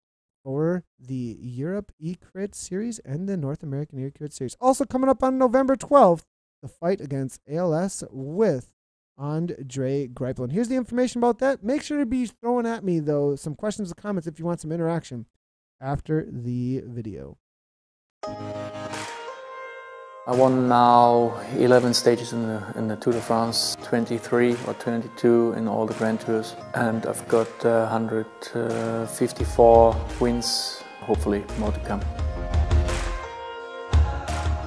for the Europe E-Crit Series and the North American E-Crit Series. Also coming up on November 12th, the fight against ALS with Andre Greipel. Here's the information about that. Make sure to be throwing at me, though, some questions or comments if you want some interaction after the video. I won now 11 stages in the Tour de France, 23 or 22 in all the Grand Tours, and I've got 154 wins, hopefully more to come.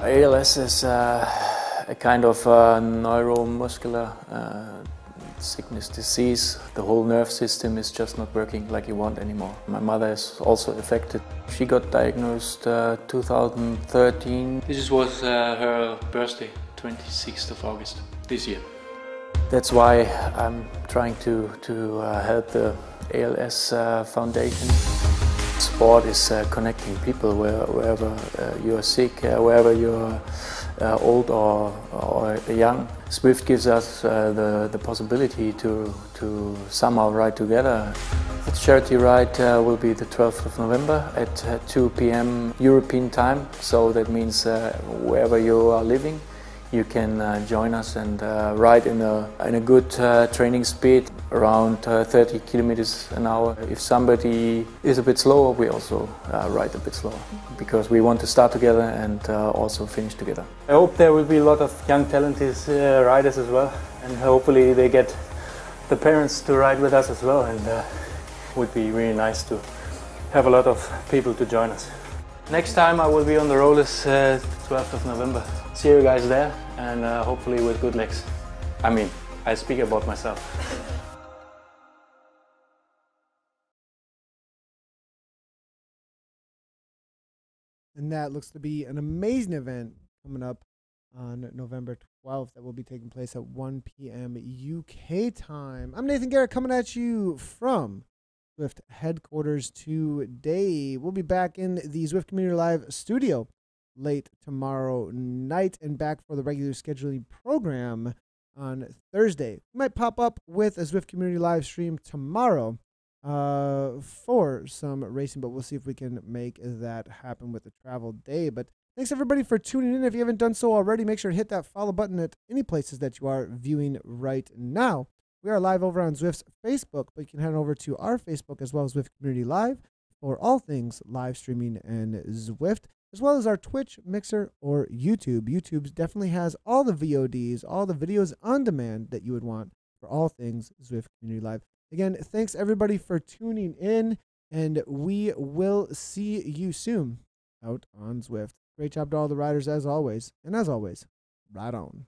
ALS is a kind of neuromuscular sickness disease. The whole nerve system is just not working like you want anymore. My mother is also affected. She got diagnosed 2013. This was her birthday, 26th of August this year. That's why I'm trying to help the ALS Foundation. Sport is connecting people wherever you are sick, wherever you're old or young. Zwift gives us the possibility to somehow ride together. The charity ride will be the 12th of November at 2 p.m. European time, so that means wherever you are living, you can join us and ride in a good training speed, around 30 kilometers an hour. If somebody is a bit slower, we also ride a bit slower, because we want to start together and also finish together. I hope there will be a lot of young talented riders as well, and hopefully they get the parents to ride with us as well, and it would be really nice to have a lot of people to join us. Next time I will be on the rollers 12th of November. See you guys there, and hopefully with good legs. I mean, I speak about myself. And that looks to be an amazing event coming up on November 12th that will be taking place at 1 p.m. UK time. I'm Nathan Guerra, coming at you from Zwift headquarters today. We'll be back in the Zwift Community Live studio late tomorrow night and back for the regular scheduling program on Thursday. We might pop up with a Zwift community live stream tomorrow for some racing, but we'll see if we can make that happen with the travel day. But thanks everybody for tuning in. If you haven't done so already, make sure to hit that follow button at any places that you are viewing right now. We are live over on Zwift's Facebook, but you can head over to our Facebook as well as Zwift Community Live for all things live streaming and Zwift, as well as our Twitch, Mixer, or YouTube. YouTube definitely has all the VODs, all the videos on demand that you would want for all things Zwift Community Live. Again, thanks everybody for tuning in, and we will see you soon out on Zwift. Great job to all the riders as always, and as always, ride on.